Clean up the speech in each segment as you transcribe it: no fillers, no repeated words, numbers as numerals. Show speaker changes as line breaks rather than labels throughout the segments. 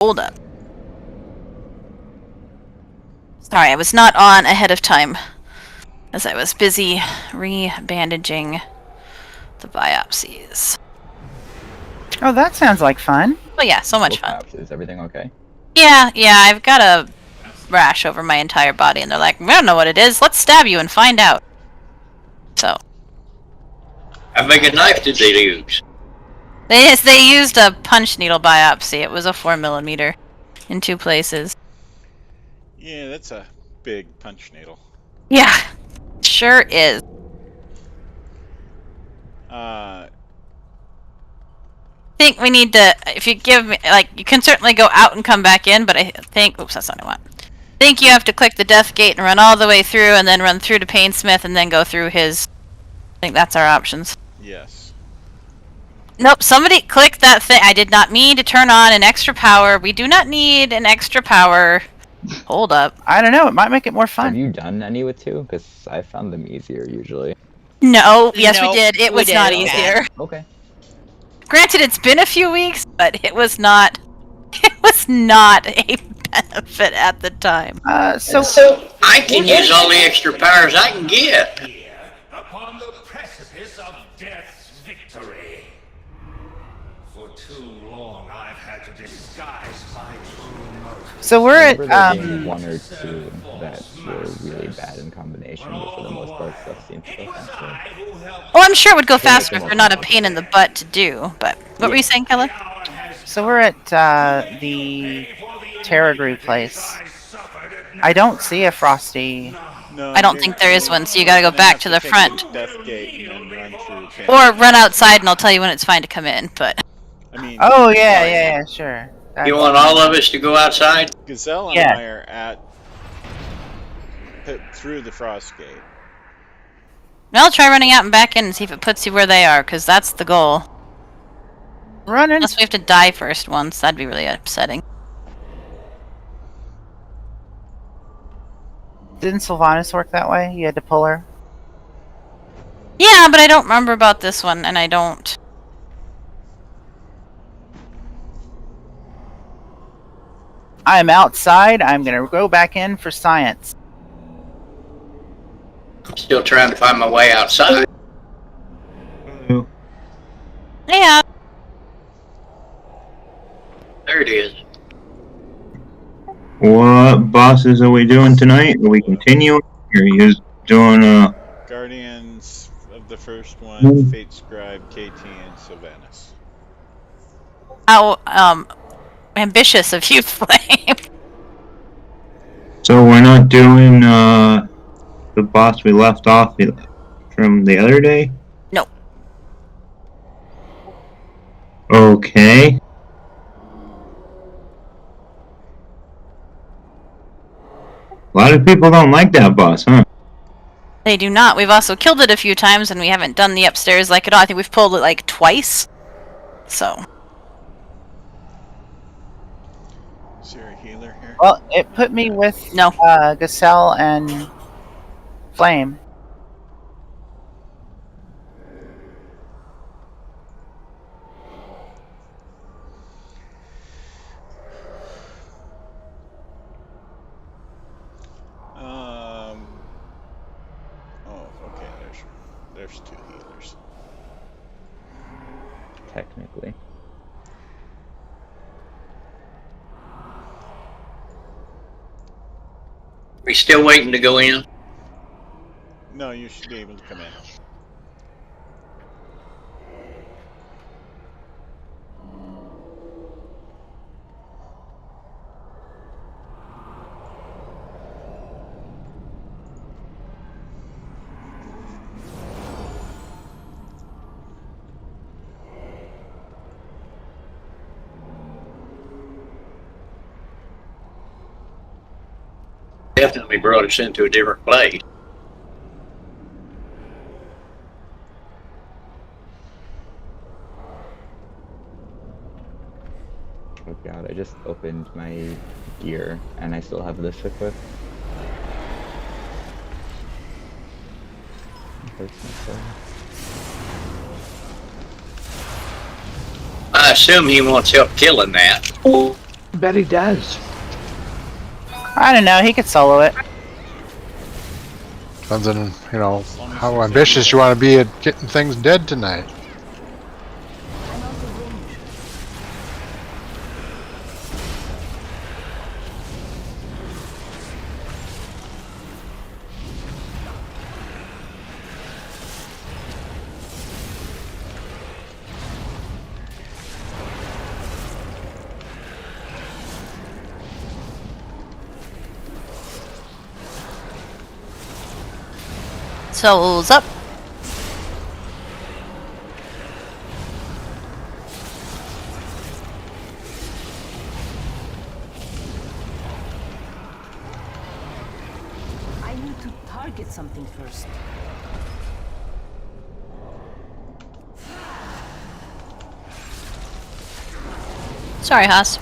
Hold up. Sorry, I was not on ahead of time, as I was busy re-bandaging the biopsies.
Oh, that sounds like fun.
Oh yeah, so much fun.
Is everything okay?
Yeah, I've got a rash over my entire body, and they're like, we don't know what it is, let's stab you and find out. So.
How big a knife did they use?
They used a punch needle biopsy. It was a 4mm in 2 places.
Yeah, that's a big punch needle.
Yeah, sure is.
Uh,
I think we need to, if you give me, like, you can certainly go out and come back in, but I think, oops, that's not what I want. I think you have to click the death gate and run all the way through, and then run through to Painsmith, and then go through his, I think that's our options.
yes.
Nope, somebody click that thing. I did not mean to turn on an extra power. We do not need an extra power. Hold up.
I don't know. It might make it more fun.
Have you done any with 2? Because I found them easier usually.
No, yes
No,
we did. It was not easier.
Okay.
Granted, it's been a few weeks, but it was not a benefit at the time.
So
I can use all the extra powers I can get.
Upon the precipice of death's victory. For too long, I've had to disguise my true motive.
So we're at
There being 1 or 2 that were really bad in combination, but for the most part, stuff seems to go faster.
Well, I'm sure it would go faster if they're not a pain in the butt to do, but what were you saying, Kella?
So we're at the Terragru place. I don't see a Frosty.
No,
I don't think there is one, so you gotta go back to the front.
Death gate and then run through.
Or run outside and I'll tell you when it's fine to come in, but...
I mean,
Oh, yeah, sure.
You want all of us to go outside?
Gazelle and
Yeah.
I are through the frost gate.
Well, try running out and back in and see if it puts you where they are, because that's the goal.
Running.
Unless we have to die first once, that'd be really upsetting.
Didn't Sylvanas work that way? You had to pull her?
Yeah, but I don't remember about this one, and I don't...
I'm outside. I'm going to go back in for science.
Still trying to find my way outside.
Yeah.
There it is.
What bosses are we doing tonight? Are we continuing? Or are you doing
Guardians of the first one, Fate Scribe, KT, and Sylvanas.
How, ambitious of you, Flame.
So we're not doing the boss we left off from the other day?
No.
Okay. A lot of people don't like that boss, huh?
They do not. We've also killed it a few times, and we haven't done the upstairs like at all. I think we've pulled it like twice. So.
Is there a healer here?
Well, it put me with
No.
Gazelle and Flame.
Oh, okay. There's 2 healers.
Technically.
We still waiting to go in?
No, you should be able to come in.
Definitely brought us into a different place.
Oh god, I just opened my gear and I still have this equipped.
I assume he wants help killing that.
Bet he does.
I don't know. He could solo it.
Depends on, how ambitious you want to be at getting things dead tonight.
Souls up.
I need to target something first.
Sorry, Haas.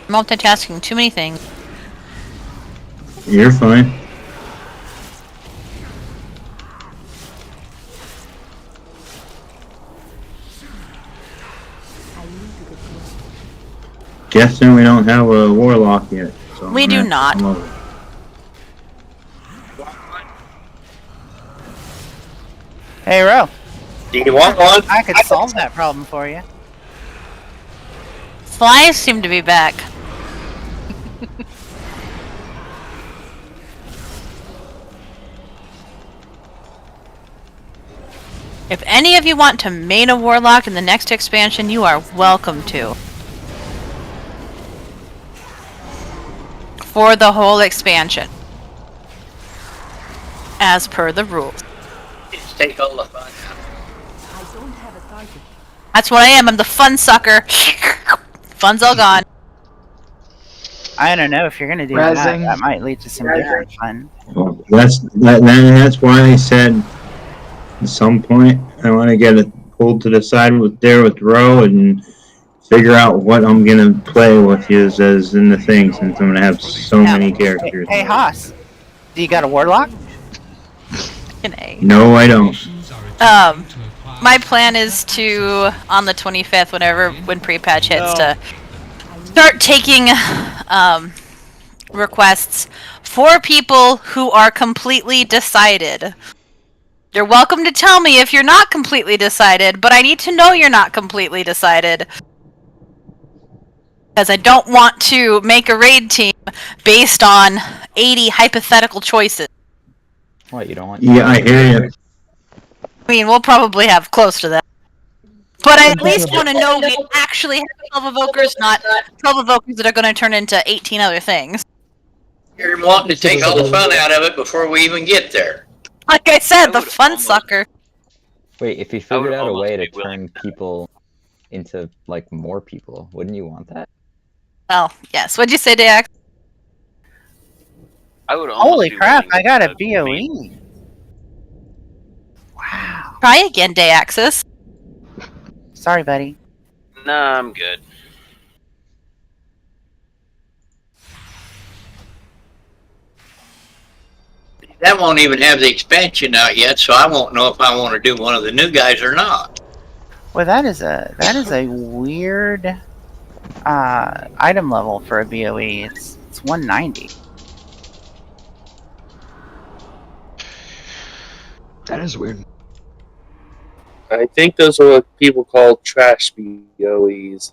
Multitasking too many things.
You're fine. Guessing we don't have a warlock yet. So
We do not.
Hey, Ro.
Do you want one?
I could solve that problem for you.
Flies seem to be back. If any of you want to main a warlock in the next expansion, you are welcome to. For the whole expansion. As per the rules.
Just take all the fun out.
I don't have a target.
That's what I am, I'm the fun sucker. Fun's all gone.
I don't know if you're gonna do
Rezzing.
that. That might lead to some different fun.
Well, that's why I said at some point I want to get it pulled to the side with Ro and figure out what I'm gonna play with you as in the thing, since I'm gonna have so many characters.
Hey, Haas. Do you got a warlock?
An A.
No, I don't.
My plan is to, on the 25th, when pre-patch hits, to start taking requests for people who are completely decided. You're welcome to tell me if you're not completely decided, but I need to know you're not completely decided. Because I don't want to make a raid team based on 80 hypothetical choices.
What, you don't want?
Yeah, I hear you.
I mean, we'll probably have close to that. But I at least want to know we actually have 12 evokers, not 12 evokers that are going to turn into 18 other things.
You're wanting to take all the fun out of it before we even get there.
Like I said, the fun sucker.
Wait, if you figured out a way to turn people into, like, more people, wouldn't you want that?
Well, yes. What'd you say, Dax?
I would almost
Holy
be
crap,
willing
I got a
to
BOE. Wow.
Try again, Dayaxis.
Sorry, buddy.
Nah, I'm good.
That won't even have the expansion out yet, so I won't know if I want to do one of the new guys or not.
Well, that is a weird item level for a BOE. It's 190.
That is weird.
I think those are what people call trash BOEs.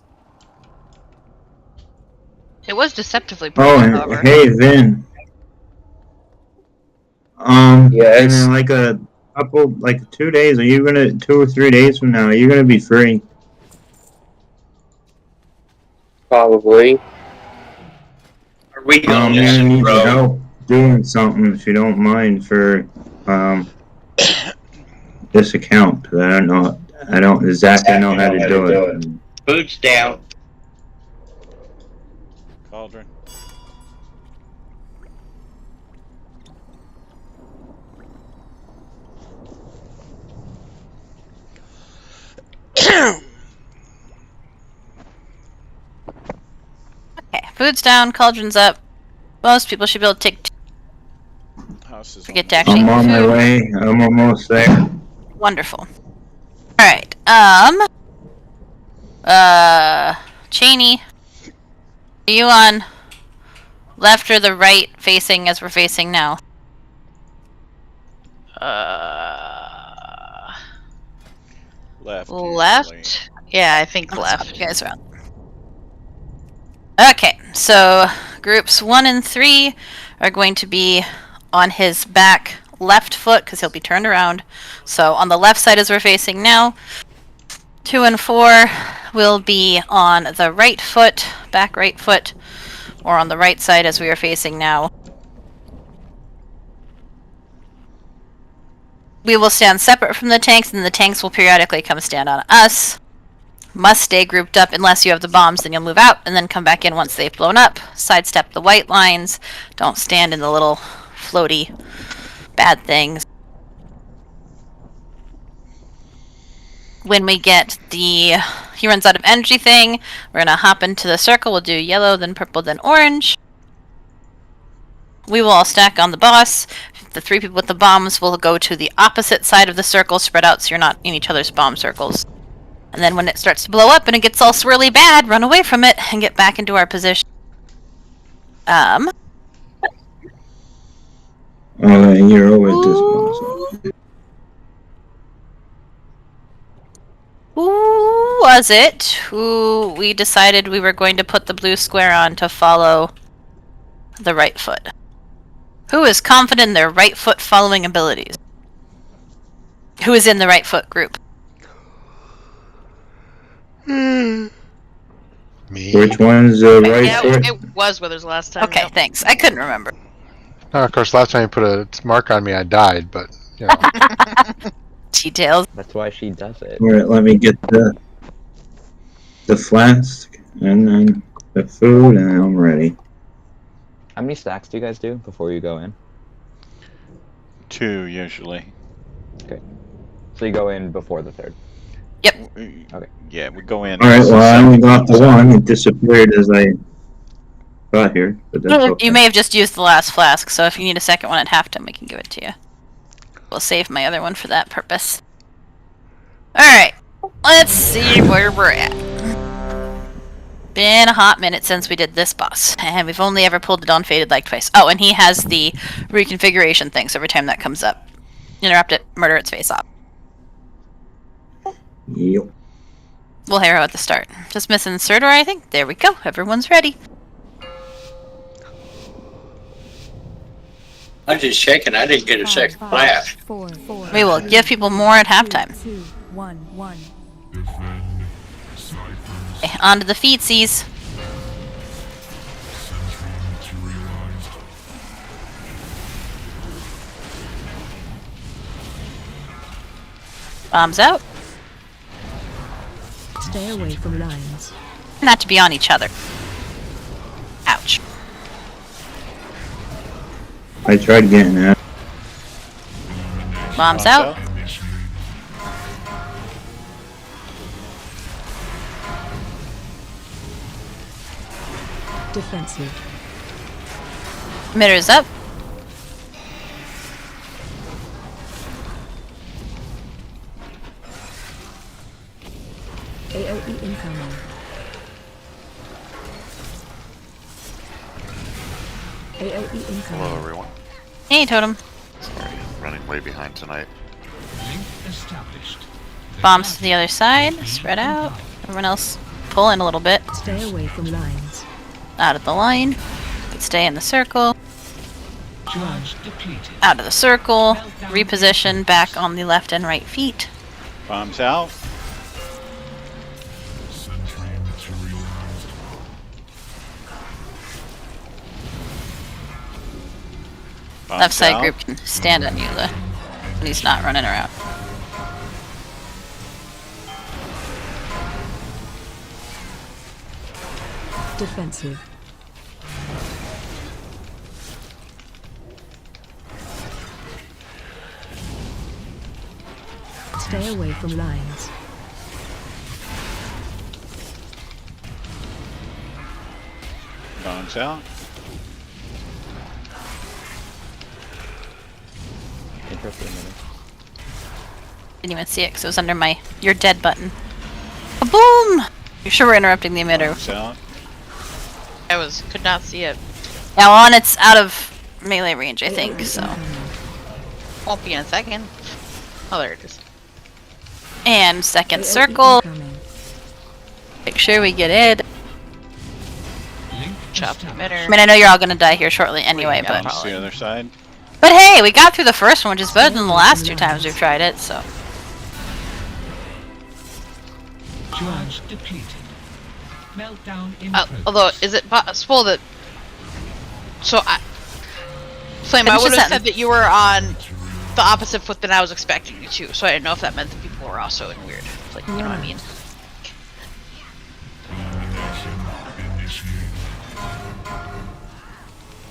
It was deceptively
Oh,
pretty, however.
hey, Vin.
Yes.
In like a couple, like 2 days, 2 or 3 days from now, are you gonna be free?
Probably.
Are we
I'm
going
gonna
to
need your
row?
help doing something if you don't mind for this account. 'Cause I don't exactly know how to do it.
Boots down.
Cauldron.
Okay, food's down, cauldron's up. Most people should be able to take.
House is
Forget to actually.
I'm on my
food.
way. I'm almost there.
Wonderful. All right. Cheney. Are you on left or the right facing as we're facing now?
Left. Usually.
Left? Yeah, I think
That's
left.
what you guys are on. Okay, so groups 1 and 3 are going to be on his back left foot because he'll be turned around. So on the left side as we're facing now. 2 and 4 will be on the right foot, back right foot, or on the right side as we are facing now. We will stand separate from the tanks, and the tanks will periodically come stand on us. Must stay grouped up unless you have the bombs, then you'll move out and then come back in once they've blown up. Sidestep the white lines. Don't stand in the little floaty bad things. When we get the he runs out of energy thing, we're going to hop into the circle. We'll do yellow, then purple, then orange. We will all stack on the boss. The 3 people with the bombs will go to the opposite side of the circle, spread out so you're not in each other's bomb circles. And then when it starts to blow up and it gets all swirly bad, run away from it and get back into our position.
Oh, you're over at this boss.
Who was it who we decided we were going to put the blue square on to follow the right foot? Who is confident in their right foot following abilities? Who is in the right foot group?
Me.
Which one's the right
Yeah,
foot?
it was Withers last time.
Okay,
yep.
thanks. I couldn't remember.
Of course, last time you put a mark on me, I died, but, you know.
Details.
That's why she does it.
Alright, let me get the flask and then the food, and I'm ready.
How many stacks do you guys do before you go in?
2 usually.
Okay. So you go in before the 3rd.
Okay. Yeah, we go in.
Alright, well, I only got the one. It disappeared as I got here. But that's okay.
You may have just used the last flask, so if you need a second one at halftime, we can give it to you. We'll save my other one for that purpose. Alright, let's see where we're at. Been a hot minute since we did this boss, and we've only ever pulled it on Fated like twice. Oh, and he has the reconfiguration thing, so every time that comes up, interrupt it, murder its face off.
Yep.
We'll hero at the start. Just missing Surdor, I think. There we go. Everyone's ready.
I'm just checking. I didn't get a second class.
4, 4.
We will give people more at halftime.
2, 1, 1.
Okay, on to the feetsies. Bombs out.
Stay away from lines.
Not to be on each other. Ouch.
I tried getting that.
Bombs out.
Defensive.
Emitters up.
AOE incoming. AOE incoming.
Hello, everyone.
Hey, Totem.
Sorry, running way behind tonight.
Bombs to the other side. Spread out. Everyone else pull in a little bit.
Stay away from lines.
Out of the line. Could stay in the circle.
Charge
depleted.
Out of the circle. Reposition back on the left and right feet.
Bombs out. Bombs
Left side
out.
group can stand on you though, when he's not running around.
Defensive. Stay away from lines.
Bombs out.
Interesting.
Didn't even see it because it was under my "you're dead" button. Boom! You're sure we're interrupting the emitter?
Bombs out.
could not see it.
Now on it's out of melee range, I think, so.
Won't be in a second. Oh, there it is.
And second circle. Make sure we get it.
Chop the emitter.
I mean, I know you're all gonna die here shortly anyway,
Bounce
but...
to the other side.
But hey, we got through the first one, which is better than the last 2 times we've tried it, so...
Charge depleted. Meltdown in
Although, is it possible that... So, Flame, I would have said that you were on the opposite foot than I was expecting you to, so I didn't know if that meant that people were also in weird. Like, you know what I mean?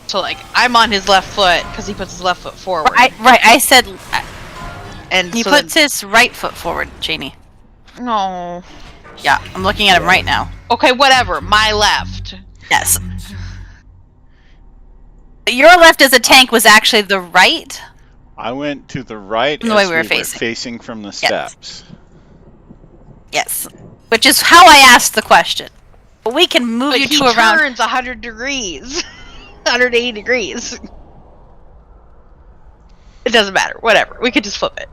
So, like, I'm on his left foot because he puts his left foot forward.
Right, I said...
And
he
so
puts his right foot forward, Janie.
No.
Yeah, I'm looking at him right now.
Okay, whatever. My left.
Yes. Your left as a tank was actually the right?
I went to the right
The
as
way we were
were
facing.
facing from the steps.
Yes. Which is how I asked the question. But we can move
But
you
he
to around...
turns 100 degrees. 180 degrees. It doesn't matter. Whatever. We could just flip it.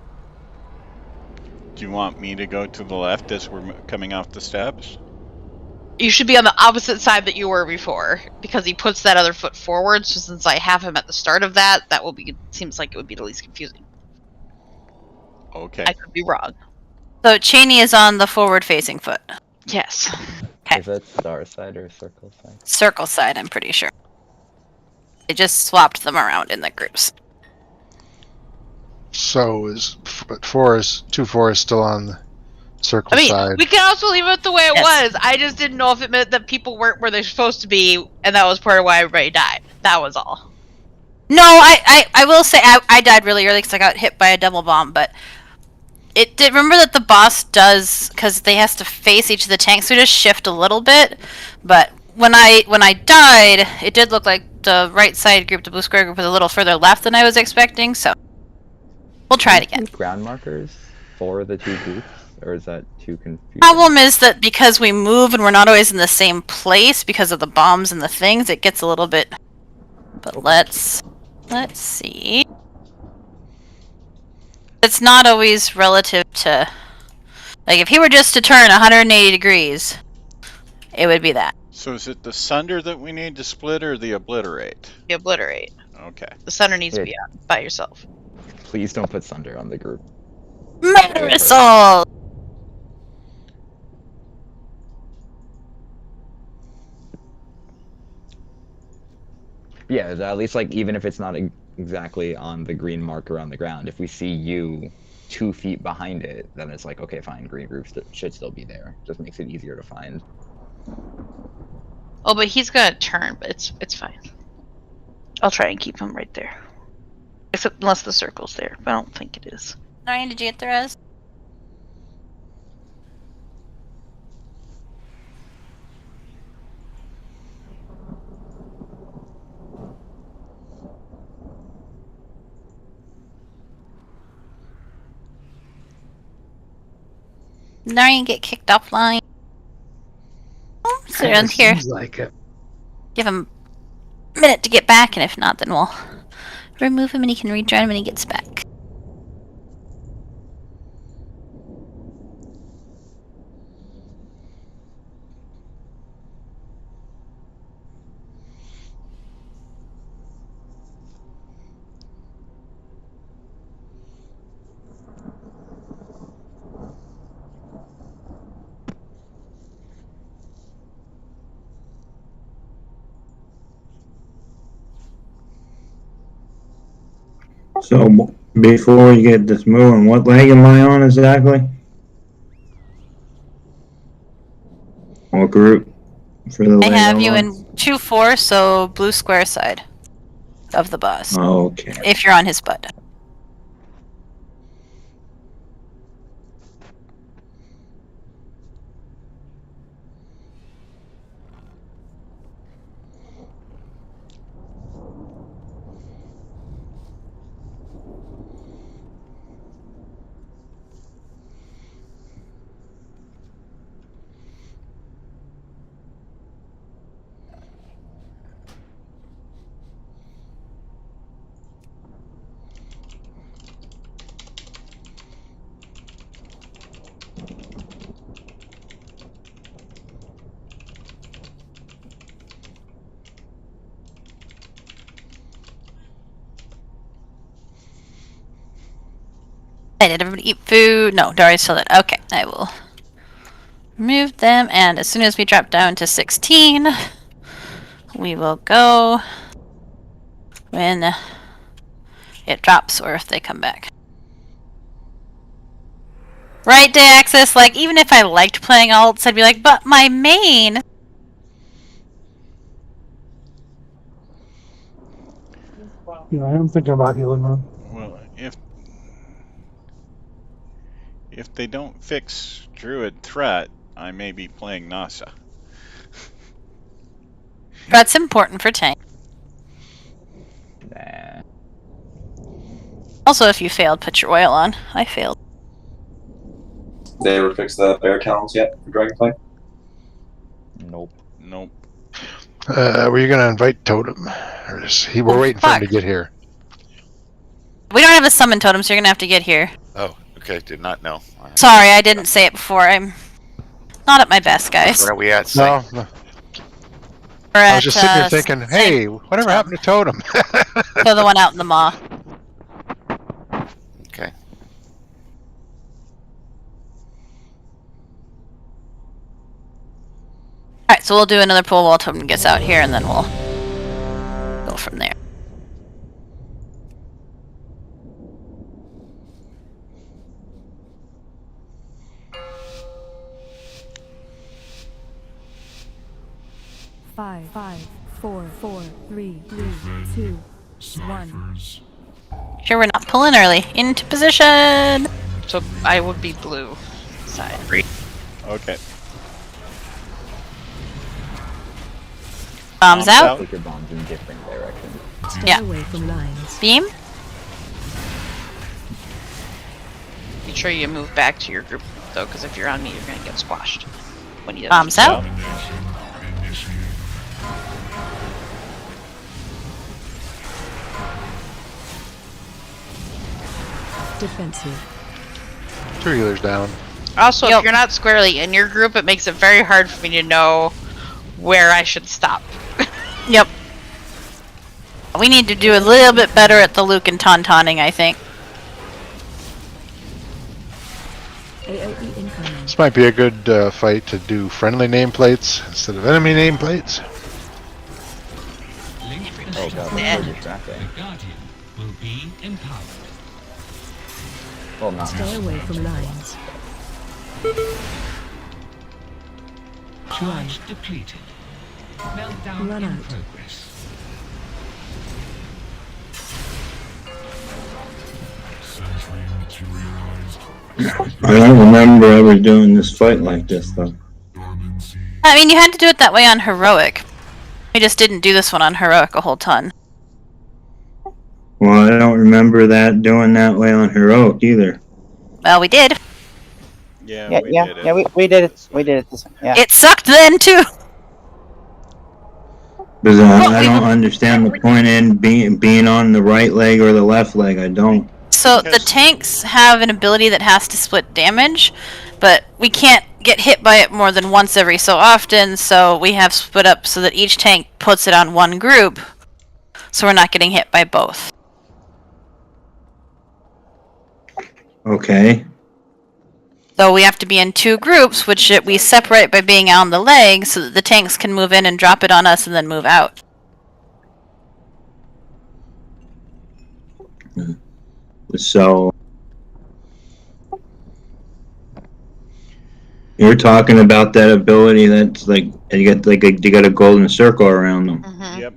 Do you want me to go to the left as we're coming off the steps?
You should be on the opposite side that you were before, because he puts that other foot forward, so since I have him at the start of that, that will be, seems like it would be the least confusing.
Okay.
I could be wrong.
So Cheney is on the forward-facing foot.
Yes.
Okay.
Is that star side or circle side?
Circle side, I'm pretty sure. They just swapped them around in the groups.
So is 2-4 is still on the circle
I mean,
side.
we can also leave it the way it was. I just didn't know if it meant that people weren't where they're supposed to be, and that was part of why everybody died. That was all.
No, I will say I died really early because I got hit by a double bomb, but it did. Remember that the boss does, because they has to face each of the tanks, so just shift a little bit. But when I died, it did look like the right side group, the blue square group, was a little further left than I was expecting. So we'll try it again.
Ground markers for the 2 groups, or is that too confusing?
Problem is that because we move and we're not always in the same place because of the bombs and the things, it gets a little bit. But let's see. It's not always relative to, like, if he were just to turn 180 degrees, it would be that.
So is it the sunder that we need to split or the obliterate?
The obliterate.
Okay.
The center needs to be on by yourself.
Please don't put Sunder on the group.
Marisol!
Yeah, at least, like, even if it's not exactly on the green marker on the ground, if we see you 2 feet behind it, then it's like, okay, fine, green group should still be there. Just makes it easier to find.
Oh, but he's gonna turn, but it's fine. I'll try and keep him right there. Except unless the circle's there, but I don't think it is.
Ryan, did you get the res? Narian get kicked offline. So around here.
Seems like it.
Give him a minute to get back, and if not, then we'll remove him and he can rejoin when he gets back.
So before we get this moving, what leg am I on exactly? What group for the
I
leg
have
I'm
you
on?
in 2-4, so blue square side of the boss.
Oh, okay.
If you're on his butt. Did everybody eat food? No, Darius still did. Okay, I will remove them, and as soon as we drop down to 16, we will go when it drops or if they come back. Right, Dayaxis? Like, even if I liked playing alts, I'd be like, but my main...
Yeah, I am thinking about healing them.
Well, if they don't fix Druid threat, I may be playing Nasa.
That's important for tank.
Nah.
Also, if you failed, put your oil on. I failed.
They ever fix the bear talents yet for Dragonflight?
Nope.
Nope.
Were you gonna invite Totem? Or we're waiting for him to get here.
We don't have a summon totem, so you're gonna have to get here.
Oh, okay. Did not know.
Sorry, I didn't say it before. I'm not at my best, guys.
Where are we at?
No, no. I was just sitting here thinking, hey, whatever happened to Totem?
So the one out in the maw.
Okay.
Alright, so we'll do another pull while Totem gets out here, and then we'll go from there.
Five, 4, 3, 2, 1.
Sure, we're not pulling early. Into position!
So I would be blue side.
Okay.
Bombs out.
Take your bombs in different directions.
Stay
Yeah.
away from lines.
Beam.
Make sure you move back to your group though, because if you're on me, you're gonna get squashed. When you
Bombs out.
Defensive.
2 healers down.
Also, if you're not squarely in your group, it makes it very hard for me to know where I should stop.
Yep. We need to do a little bit better at the Luke and Tauntaunting, I think.
AOE incoming.
This might be a good fight to do friendly nameplates instead of enemy nameplates.
Oh god,
Yeah.
so distracting.
The Guardian will be empowered.
Well, not
Stay away from lines.
Charge depleted. Meltdown
Run
in
out.
progress.
I don't remember ever doing this fight like this though.
I mean, you had to do it that way on Heroic. We just didn't do this one on Heroic a whole ton.
Well, I don't remember that doing that way on Heroic either.
Well, we did.
Yeah,
Yeah,
we
yeah,
did it.
yeah. We did it. We did it. This one. Yeah.
It sucked then, too!
Because I don't understand the point in being on the right leg or the left leg. I don't.
So the tanks have an ability that has to split damage, but we can't get hit by it more than once every so often, so we have split up so that each tank puts it on one group, so we're not getting hit by both.
Okay.
So we have to be in two groups, which we separate by being on the leg, so that the tanks can move in and drop it on us and then move out.
So you're talking about that ability that's like you got a golden circle around them.
Yep.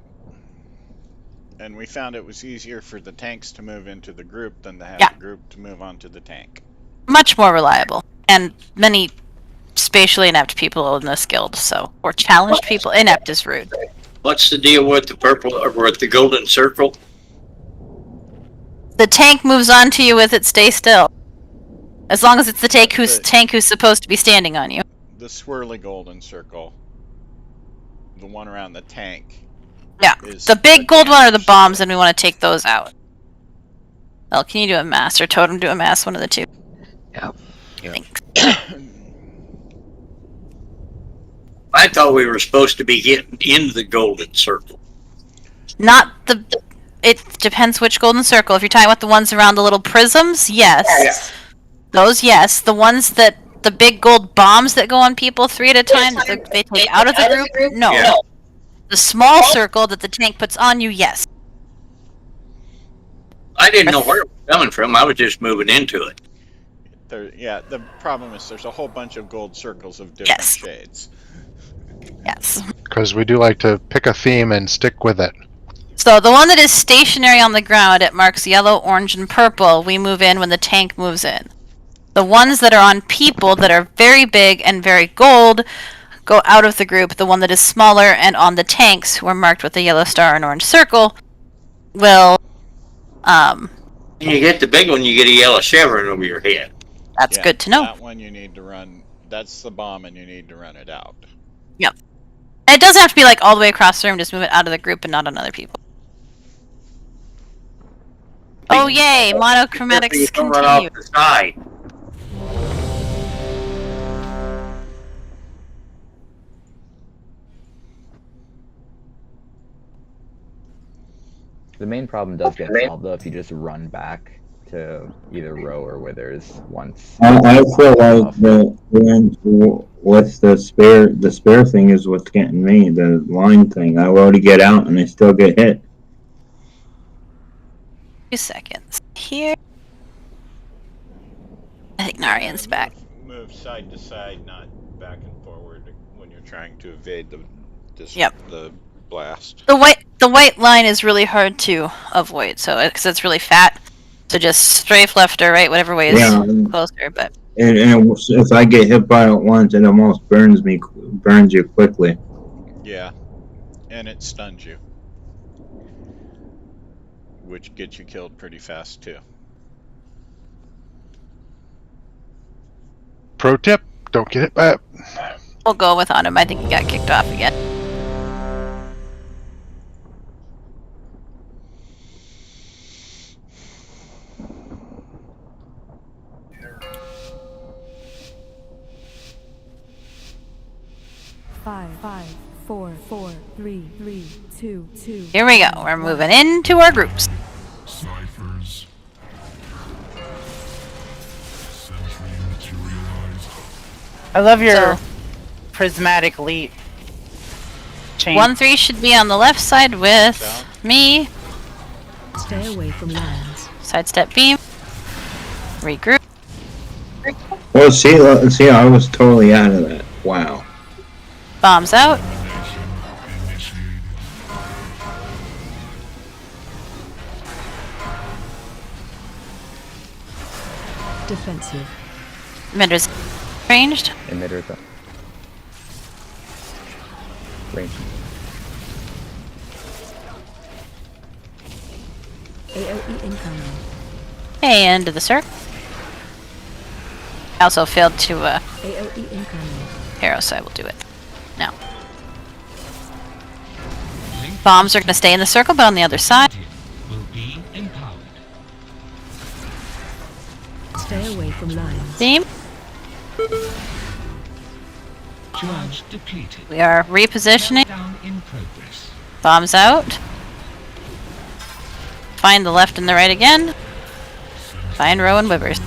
And we found it was easier for the tanks to move into the group than to have
Yeah.
the group to move onto the tank.
Much more reliable. And many spatially inept people in this guild, so. Or challenged people. Inept is rude.
What's the deal with the purple or with the golden circle?
The tank moves onto you with it, stay still. As long as it's the tank who's supposed to be standing on you.
The swirly golden circle, the one around the tank.
Yeah. The big gold one are the bombs, and we want to take those out. Well, can you do a mass or Totem do a mass? One of the two.
Yeah.
Thanks.
I thought we were supposed to be getting into the golden circle.
Not the. it depends which golden circle. If you're talking about the ones around the little prisms, yes. Those, yes. The ones that, the big gold bombs that go on people 3 at a time, that they take out of the group, no.
Yeah.
The small circle that the tank puts on you, yes.
I didn't know where it was coming from. I was just moving into it.
Yeah, the problem is there's a whole bunch of gold circles of different shades.
Yes.
Because we do like to pick a theme and stick with it.
So the one that is stationary on the ground, it marks yellow, orange, and purple. We move in when the tank moves in. The ones that are on people that are very big and very gold go out of the group. The one that is smaller and on the tanks, who are marked with a yellow star and orange circle, will.
When you get the big one, you get a yellow shivering over your head.
That's good to know.
That one you need to run. That's the bomb, and you need to run it out.
Yep. And it doesn't have to be like all the way across the room. Just move it out of the group and not on other people. Oh yay! Monochromatics continue.
The side.
The main problem does get solved though if you just run back to either Row or Withers once.
I feel like what's the spare thing is what's getting me, the line thing. I already get out and I still get hit.
2 seconds. Here. I think Narian's back.
Move side to side, not back and forward when you're trying to evade the blast.
The white line is really hard to avoid, so because it's really fat. So just strafe left or right, whatever way is closer. But
and if I get hit by it once, it almost burns you quickly.
Yeah, and it stuns you, which gets you killed pretty fast too.
Pro tip: don't get hit by it.
We'll go with on him. I think he got kicked off again.
Five, four, three, two.
Here we go. We're moving into our groups.
Ciphers. Sentry materialized.
I love your prismatic leap.
1-3 should be on the left side with me.
Stay away from lines.
Sidestep beam. Regroup.
Well, see, I was totally out of that. Wow.
Bombs out.
Defensive.
Emitters ranged.
Emitters up. Ranged.
AOE incoming.
And to the circle. I also failed to
AOE incoming.
arrow, so I will do it now. Bombs are going to stay in the circle, but on the other side.
Will be empowered.
Stay away from lines.
Beam.
Charge depleted.
We are repositioning.
Down in progress.
Bombs out. Find the left and the right again. Find Row and Withers.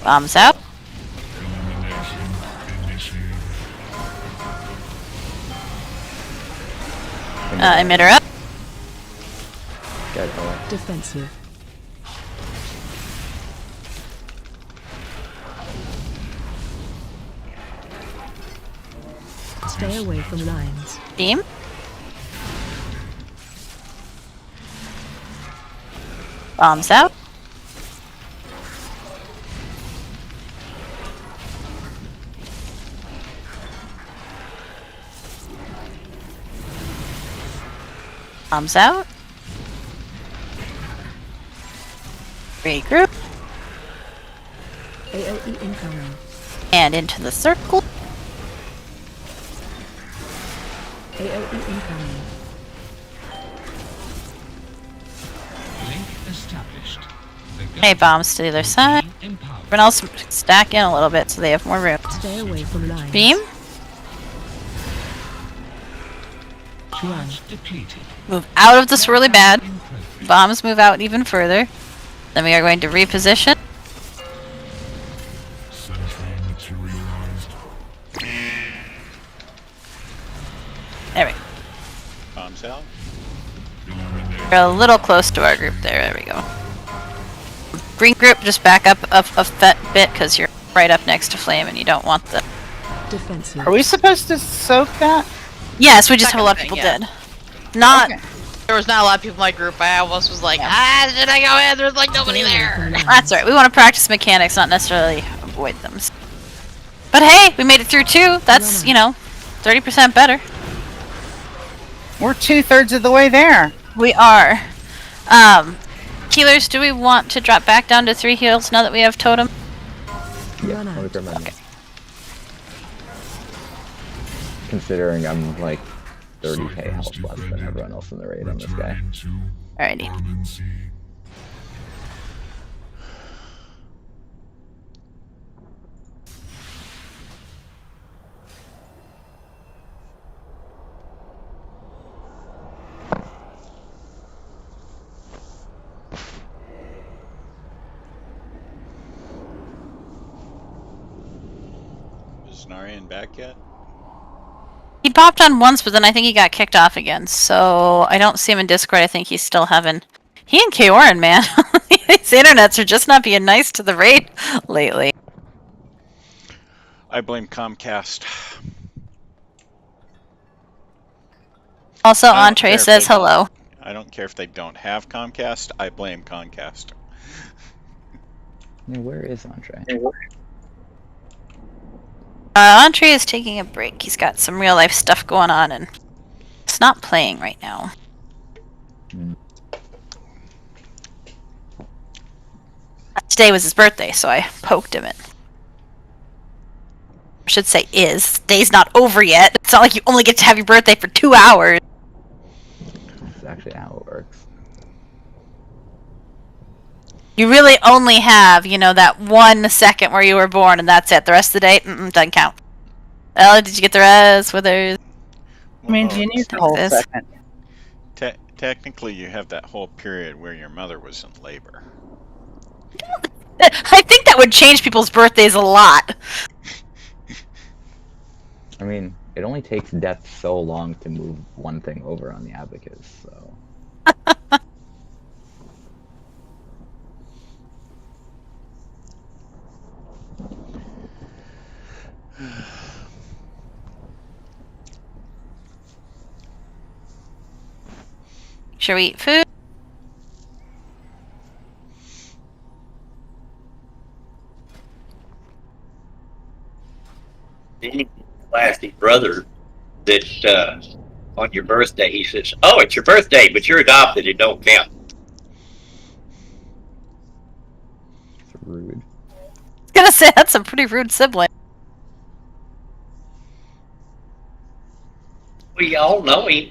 Bombs out. Emitter up.
Defensive. Stay away from lines.
Beam. Bombs out. Bombs out. Regroup.
AOE incoming.
And into the circle.
AOE incoming.
Link established.
Okay, bombs to the other side. Everyone else stack in a little bit so they have more room.
Stay away from lines.
Beam. Move out of the swirly bad. Bombs move out even further. Then we are going to reposition. There we go.
Bombs out.
We're a little close to our group there. There we go. Green group, just back up a bit because you're right up next to Flame and you don't want the...
Defensive.
Are we supposed to soak that?
Yes, we just have a lot of people dead. Not...
Okay.
There was not a lot of people in my group. I almost was like, should I go in? There's like nobody there.
That's right. We want to practice mechanics, not necessarily avoid them. But hey, we made it through 2. That's, 30% better.
We're 2/3 of the way there.
We are. Healers, do we want to drop back down to 3 heals now that we have totem?
Yeah, let me grab my okay. Considering I'm like 30k health less than everyone else in the raid on this guy.
Alrighty.
Is Narian back yet?
He popped on once, but then I think he got kicked off again. So I don't see him in Discord. I think he's still having... He and Kaorin, man. These internets are just not being nice to the raid lately.
I blame Comcast.
Also, Entree says hello.
I don't care if they don't have Comcast. I blame Comcast.
Where is Entree?
Entree is taking a break. He's got some real life stuff going on and it's not playing right now. Today was his birthday, so I poked him. I should say is. Day's not over yet. It's not like you only get to have your birthday for 2 hours.
That's actually how it works.
You really only have, that 1 second where you were born, and that's it. The rest of the day, doesn't count. Oh, did you get the rest? Withers?
I mean, do you need the whole second?
Technically, you have that whole period where your mother was in labor.
I think that would change people's birthdays a lot.
I mean, it only takes death so long to move one thing over on the Abacus, so...
Should we eat food?
Classy brother that on your birthday he says, "Oh, it's your birthday, but you're adopted. It don't count."
It's rude.
I was gonna say that's a pretty rude sibling.
We all know him.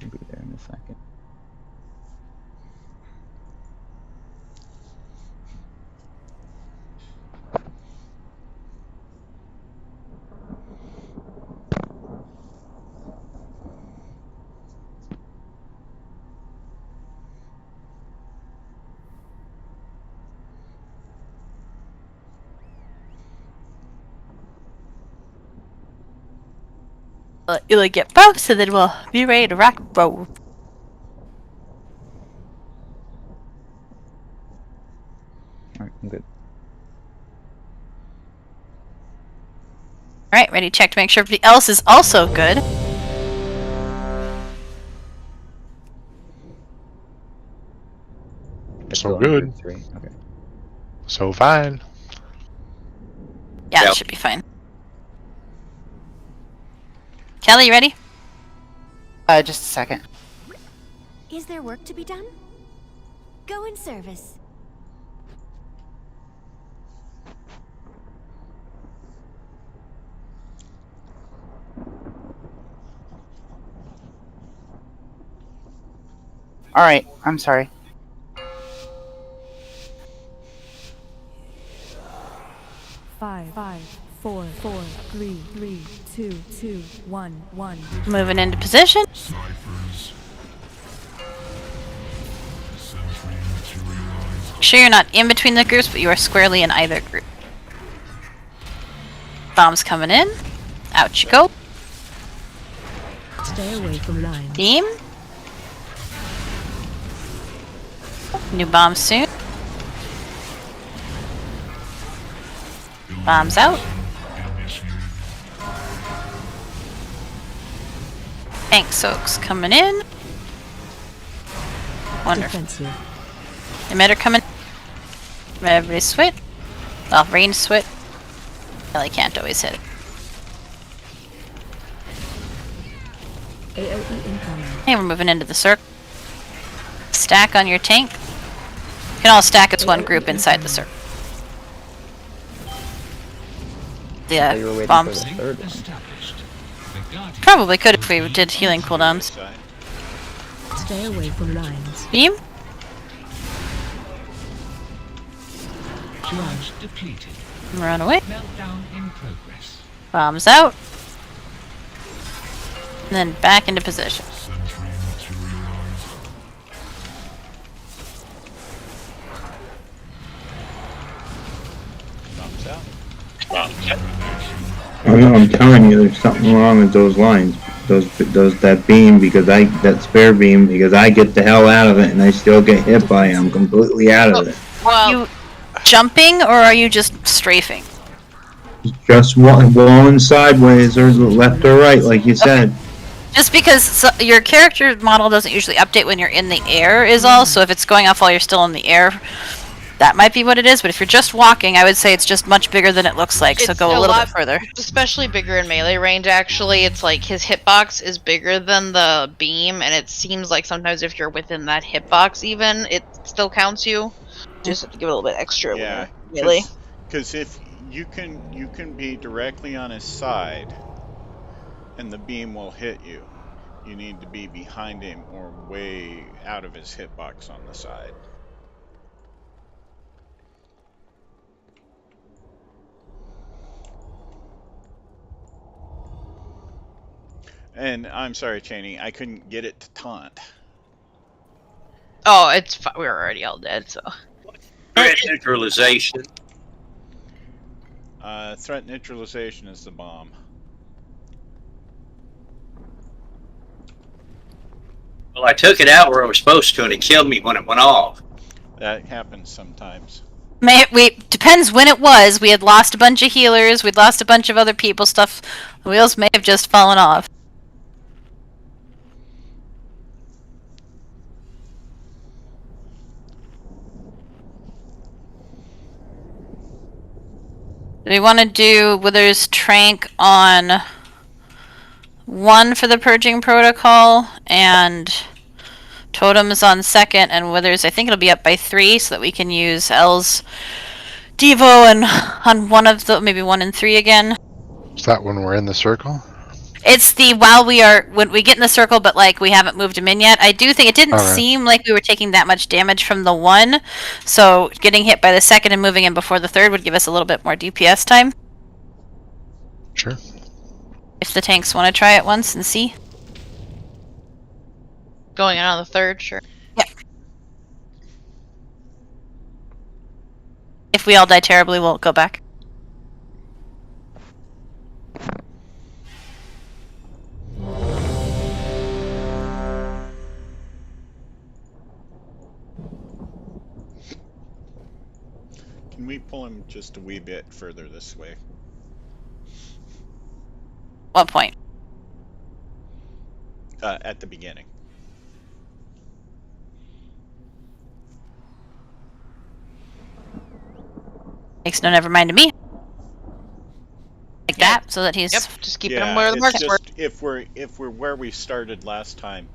I'll be there in a second.
You'll get both, and then we'll be ready to rock and roll.
Alright, I'm good.
Alright, ready to check to make sure everybody else is also good.
So good.
Okay.
So fine.
Yeah, it should be fine. Kelly, you ready?
Just a second.
Is there work to be done? Go in service.
Alright, I'm sorry.
Five, 4, 3, 2, 1.
Moving into position. Make sure you're not in between the groups, but you are squarely in either group. Bombs coming in. Out you go.
Stay away from lines.
Beam. New bomb soon. Bombs out. Tank soaks coming in. Wonderful. Emitter coming. Everybody switch. Well, range switch. Really can't always hit it.
AOE incoming.
Hey, we're moving into the circle. Stack on your tank. You can all stack as one group inside the circle. The bombs. Probably could if we did healing cooldowns.
Stay away from lines.
Beam. Run away. Bombs out. And then back into position.
Bombs out.
I'm telling you, there's something wrong with those lines. That beam, because that spare beam, because I get the hell out of it and I still get hit by it. I'm completely out of it.
Are you jumping or are you just strafing?
Just blowing sideways or left or right, like you said.
Just because your character model doesn't usually update when you're in the air is all, so if it's going off while you're still in the air, that might be what it is, but if you're just walking, I would say it's just much bigger than it looks like, so go a little bit further.
Especially bigger in melee range, actually. It's like his hitbox is bigger than the beam, and it seems like sometimes if you're within that hitbox even, it still counts you. Just have to give it a little bit extra.
Yeah,
melee.
Because if you can be directly on his side, and the beam will hit you. You need to be behind him or way out of his hitbox on the side. And I'm sorry, Cheney, I couldn't get it to taunt.
Oh, it's we were already all dead, so.
Threat neutralization.
Threat neutralization is the bomb.
Well, I took it out where I was supposed to, and it killed me when it went off.
That happens sometimes.
Depends when it was. We had lost a bunch of healers. We'd lost a bunch of other people. Stuff. The wheels may have just fallen off. Do we want to do Wither's Trank on 1 for the Purging Protocol, and Totems on 2nd, and Withers, I think it'll be up by 3, so that we can use L's Devo and on one of the, maybe 1 and 3 again.
Is that when we're in the circle?
It's the when we get in the circle, but like we haven't moved him in yet. I do think it didn't seem like we were taking that much damage from the 1, so getting hit by the 2nd and moving in before the 3rd would give us a little bit more DPS time.
Sure.
If the tanks want to try it once and see.
Going in on the 3rd, sure.
Yeah. If we all die terribly, we'll go back.
Can we pull him just a wee bit further this way?
What point?
At the beginning.
Makes no never mind to me. Like that, so that he's
just keeping him where the marks were.
If we're where we started last time,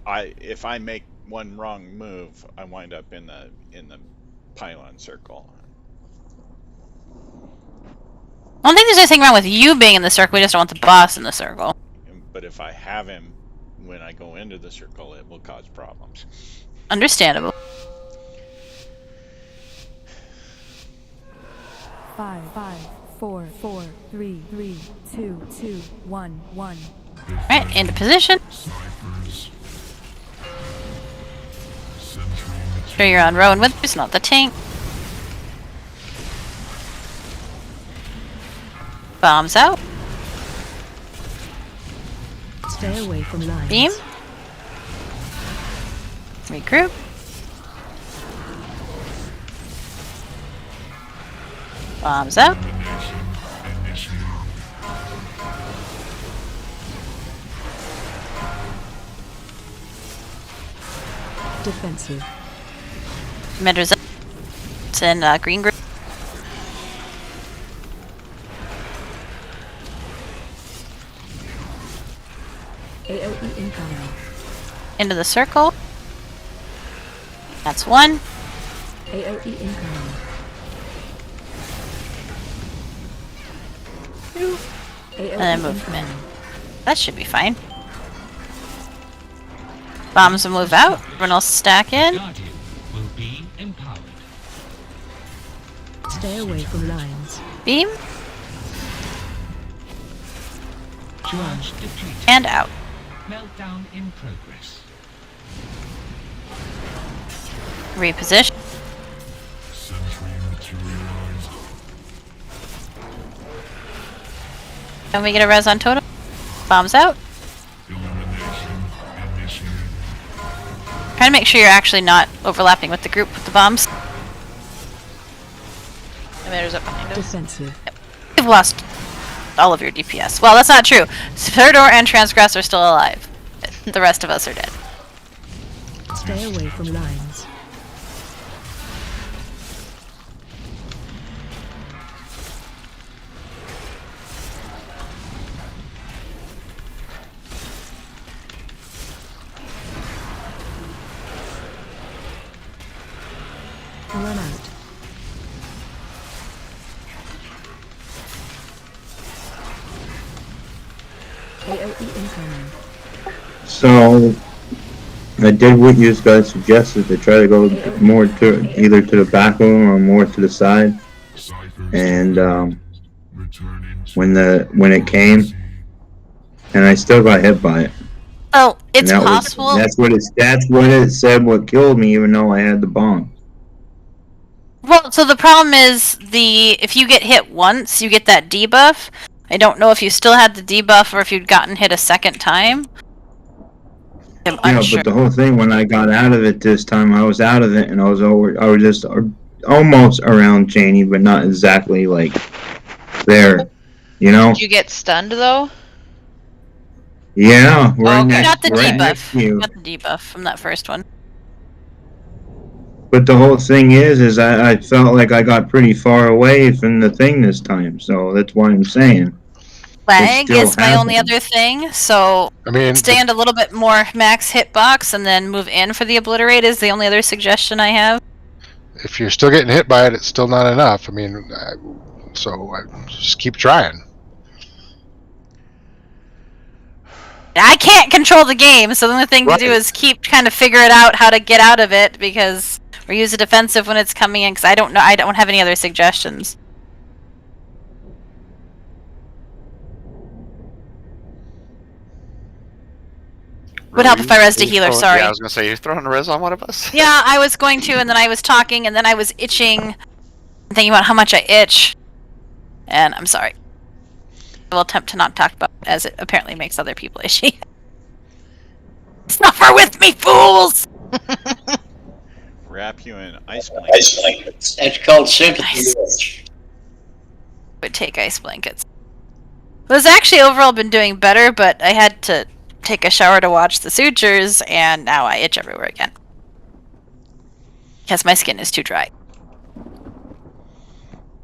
if I make one wrong move, I wind up in the pylon circle.
I don't think there's anything wrong with you being in the circle. We just don't want the boss in the circle.
But if I have him when I go into the circle, it will cause problems.
Understandable.
5, 4, 3, 2, 1.
Alright, into position. Sure you're on Rowan Withers, not the tank. Bombs out.
Stay away from lines.
Beam. Regroup. Bombs out.
Defensive.
Medders up. It's in green group.
AOE incoming.
Into the circle. That's one.
AOE incoming.
And then movement. That should be fine. Bombs will move out. Everyone else stack in.
Will be empowered.
Stay away from lines.
Beam.
Charge depleted.
And out.
Meltdown in progress.
Reposition. Can we get a res on totem? Bombs out. Try to make sure you're actually not overlapping with the group with the bombs.
Emitter's up behind us.
Defensive.
You've lost all of your DPS. Well, that's not true. Thirdor and Transgress are still alive. The rest of us are dead.
Stay away from lines. Run out. AOE incoming.
So I did what you guys suggested to try to go more to either to the back of them or more to the side. And when it came, and I still got hit by it.
Oh, it's
And
possible.
that's what it said. What killed me, even though I had the bomb.
Well, so the problem is if you get hit once, you get that debuff. I don't know if you still had the debuff or if you'd gotten hit a second time. I'm unsure.
But the whole thing, when I got out of it this time, I was out of it, and I was just almost around Janie, but not exactly like there. You know?
Did you get stunned though?
Yeah,
You got the debuff. You got the debuff from that first one.
But the whole thing is I felt like I got pretty far away from the thing this time, so that's why I'm saying.
Lag is my only other thing, so
I mean,
stand a little bit more max hitbox and then move in for the obliterate is the only other suggestion I have.
if you're still getting hit by it, it's still not enough. I mean, so I just keep trying.
I can't control the game, so the only thing to do is keep trying to figure it out how to get out of it, because or use a defensive when it's coming in, because I don't know, I don't have any other suggestions. Would help if I resed a healer, sorry.
Yeah, I was gonna say, you're throwing a res on one of us?
Yeah, I was going to, and then I was talking, and then I was itching, and thinking about how much I itch. And I'm sorry. I will attempt to not talk about it, as it apparently makes other people itchy. Suffer with me, fools!
Wrap you in ice blankets.
That's called sympathy.
Would take ice blankets. It was actually overall been doing better, but I had to take a shower to watch the sutures, and now I itch everywhere again. Because my skin is too dry.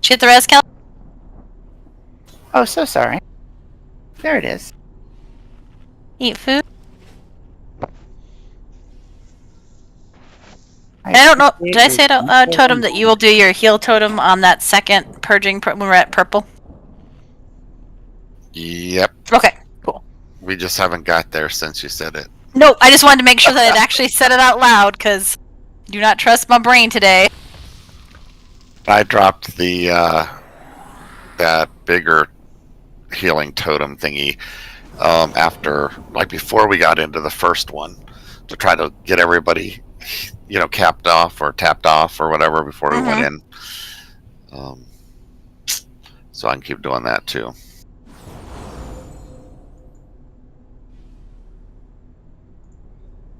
Did you hit the res, Kel?
Oh, so sorry. There it is.
Eat food. I don't know. Did I say it out loud, Totem, that you will do your heal totem on that second purging when we're at purple?
Yep.
Okay, cool.
We just haven't got there since you said it.
No, I just wanted to make sure that I'd actually said it out loud, because do not trust my brain today.
I dropped the that bigger healing totem thingy after, like, before we got into the first one, to try to get everybody, capped off or tapped off or whatever before we went in. So I can keep doing that too.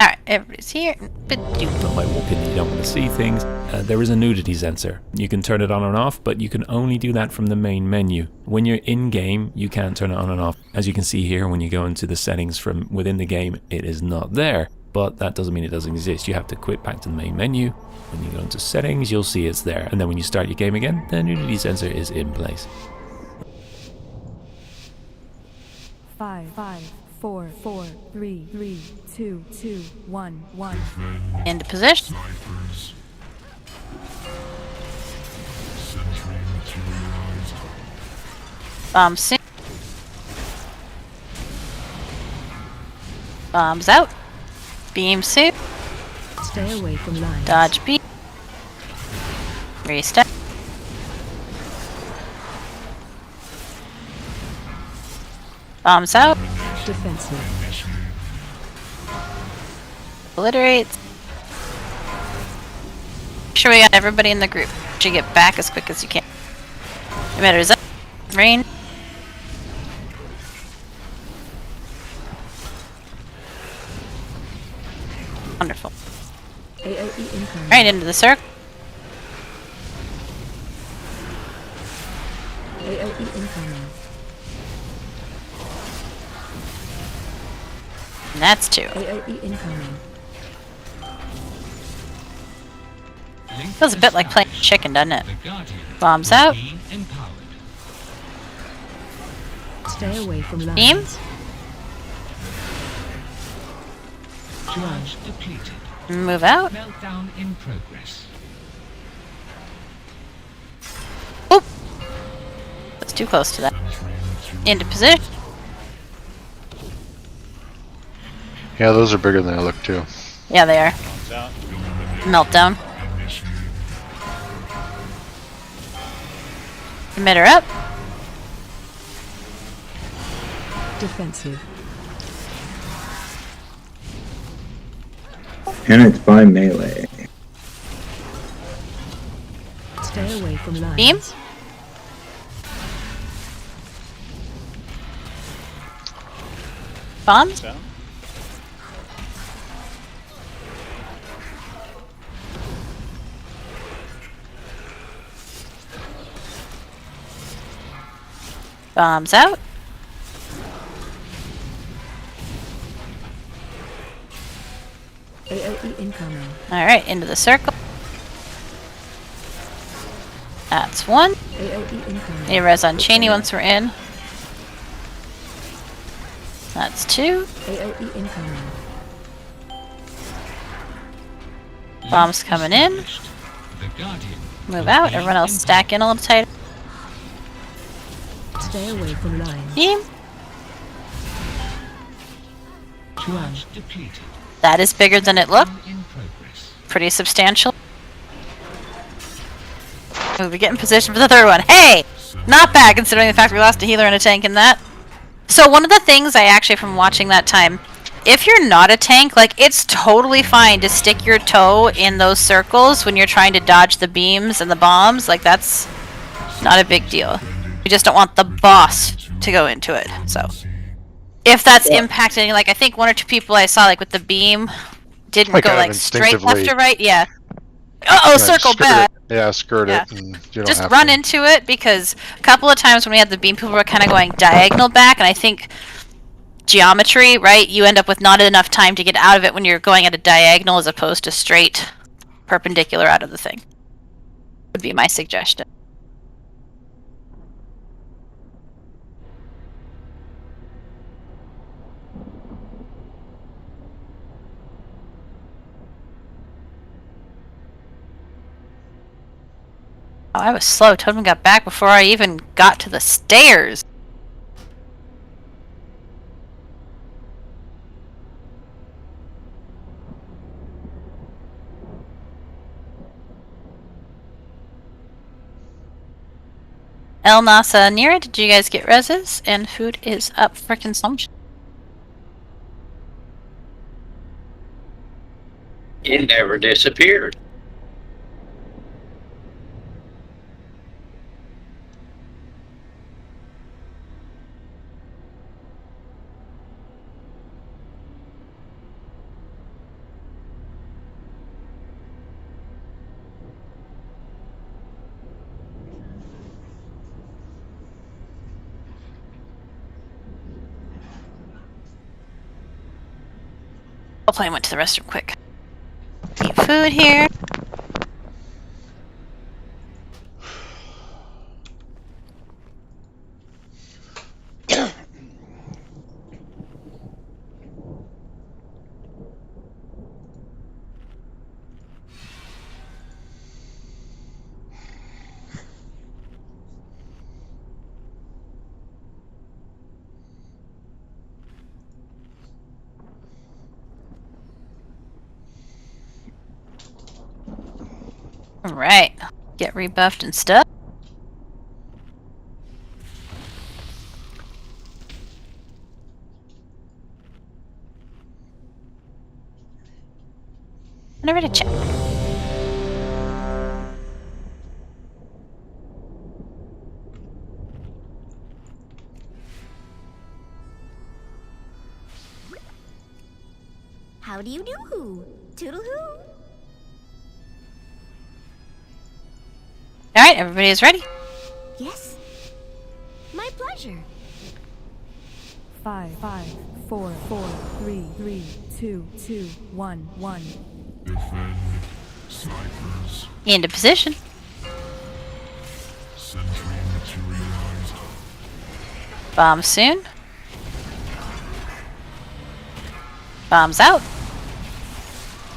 Alright, everybody's here.
But by walking, you don't want to see things. There is a nudity sensor. You can turn it on and off, but you can only do that from the main menu. When you're in-game, you can't turn it on and off. As you can see here, when you go into the settings from within the game, it is not there. But that doesn't mean it doesn't exist. You have to quit back to the main menu. When you go into settings, you'll see it's there. And then when you start your game again, the nudity sensor is in place.
5, 4, 3, 2, 1.
Into position. Bombs in. Bombs out. Beam suit.
Stay away from lines.
Dodge beam. Restep. Bombs out.
Defensive.
Obliterates. Make sure we got everybody in the group. You get back as quick as you can. Emitters up. Rain. Wonderful.
AOE incoming.
Right into the circle.
AOE incoming.
And that's 2.
AOE incoming.
Feels a bit like playing chicken, doesn't it? Bombs out.
Stay away from lines.
Beam.
Charge depleted.
Move out.
Meltdown in progress.
Oop! That's too close to that. Into position.
Yeah, those are bigger than they look too.
Yeah, they are. Meltdown. Emitter up.
Defensive.
And it's by melee.
Stay away from lines.
Beam. Bombs. Bombs out.
AOE incoming.
Alright, into the circle. That's 1.
AOE incoming.
Need a res on Cheney once we're in. That's 2.
AOE incoming.
Bombs coming in. Move out. Everyone else stack in a little tighter.
Stay away from lines.
Beam.
Charge depleted.
That is bigger than it looked. Pretty substantial. We'll be getting position for the third one. Hey! Not bad considering the fact we lost a healer and a tank in that. So one of the things I actually, from watching that time, if you're not a tank, like, it's totally fine to stick your toe in those circles when you're trying to dodge the beams and the bombs. Like, that's not a big deal. You just don't want the boss to go into it, so. If that's impacting, like, I think 1 or 2 people I saw, like, with the beam didn't
Like
go,
kind of
like, straight left
instinctively-
or right. Yeah. Uh-oh,
Right,
circle
skirt
back.
it. Yeah, skirt
Yeah.
it. And you don't
Just
have
run
to.
into it, because a couple of times when we had the beam, people were kind of going diagonal back, and I think geometry, right? You end up with not enough time to get out of it when you're going at a diagonal as opposed to straight perpendicular out of the thing. Would be my suggestion. Oh, I was slow. Totem got back before I even got to the stairs. El Nasa Nira, did you guys get reses? And food is up for consumption.
It never disappeared.
I'll play went to the restroom quick. Eat food here. Alright. Get rebuffed and stuff. Never to check.
How do you do? Toodle-hoo.
Alright, everybody is ready.
Yes. My pleasure.
5, 5, 4, 4, 3, 3, 2, 2, 1, 1.
Defend snipers.
Into position.
Sentry materialized.
Bomb soon. Bombs out.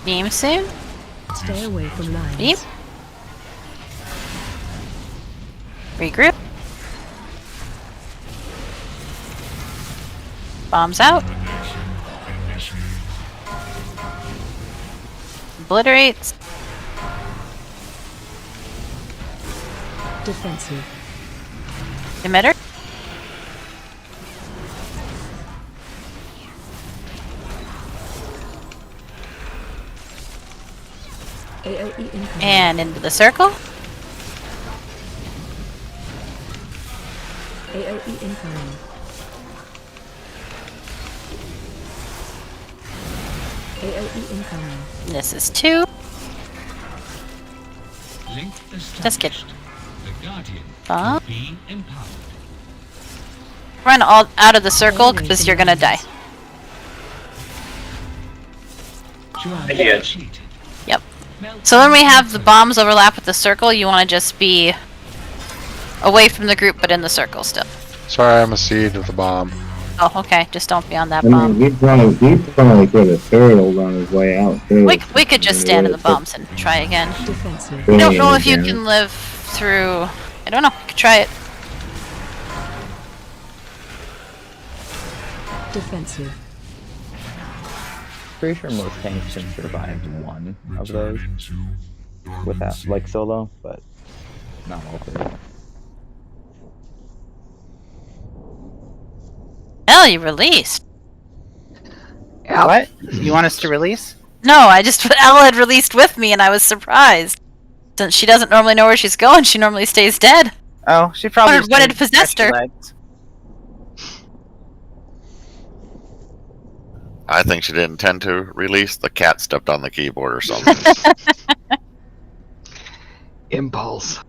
Beam soon.
Stay away from lines.
Beam. Regroup. Bombs out. Obliterates.
Defensive.
Emitter.
AOE incoming.
And into the circle.
AOE incoming. AOE incoming.
This is 2. Just get bomb. Run all out of the circle because you're gonna die.
Yes.
Yep. So when we have the bombs overlap with the circle, you want to just be away from the group but in the circle still.
Sorry, I'm a seed of the bomb.
Oh, okay. Just don't be on that
I
bomb.
mean, he probably could have turtled on his way out too.
We could just stand in the bombs and try again.
Defensive.
I don't know if you can live through... I don't know. We could try it.
Defensive.
Pretty sure most tanks can survive one of those without, like, solo, but not all three.
Hell, you released.
What? You want us to release?
No, I just Ella had released with me and I was surprised. Since she doesn't normally know where she's going, she normally stays dead.
Oh, she probably.
What had possessed her?
I think she didn't intend to release. The cat stepped on the keyboard or something.
Impulse.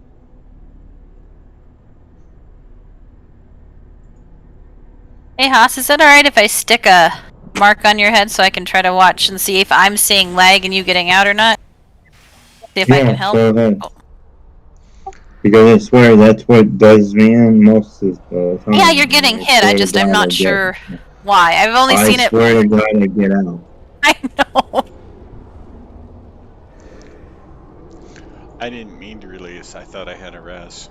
Hey Haas, is it alright if I stick a mark on your head so I can try to watch and see if I'm seeing lag and you getting out or not? See if I can help?
Go ahead. Because I swear that's what does me in most of the time.
Yeah, you're getting hit. I'm not sure why. I've only seen it.
I swear to God, I get out.
I know.
I didn't mean to release. I thought I had a res.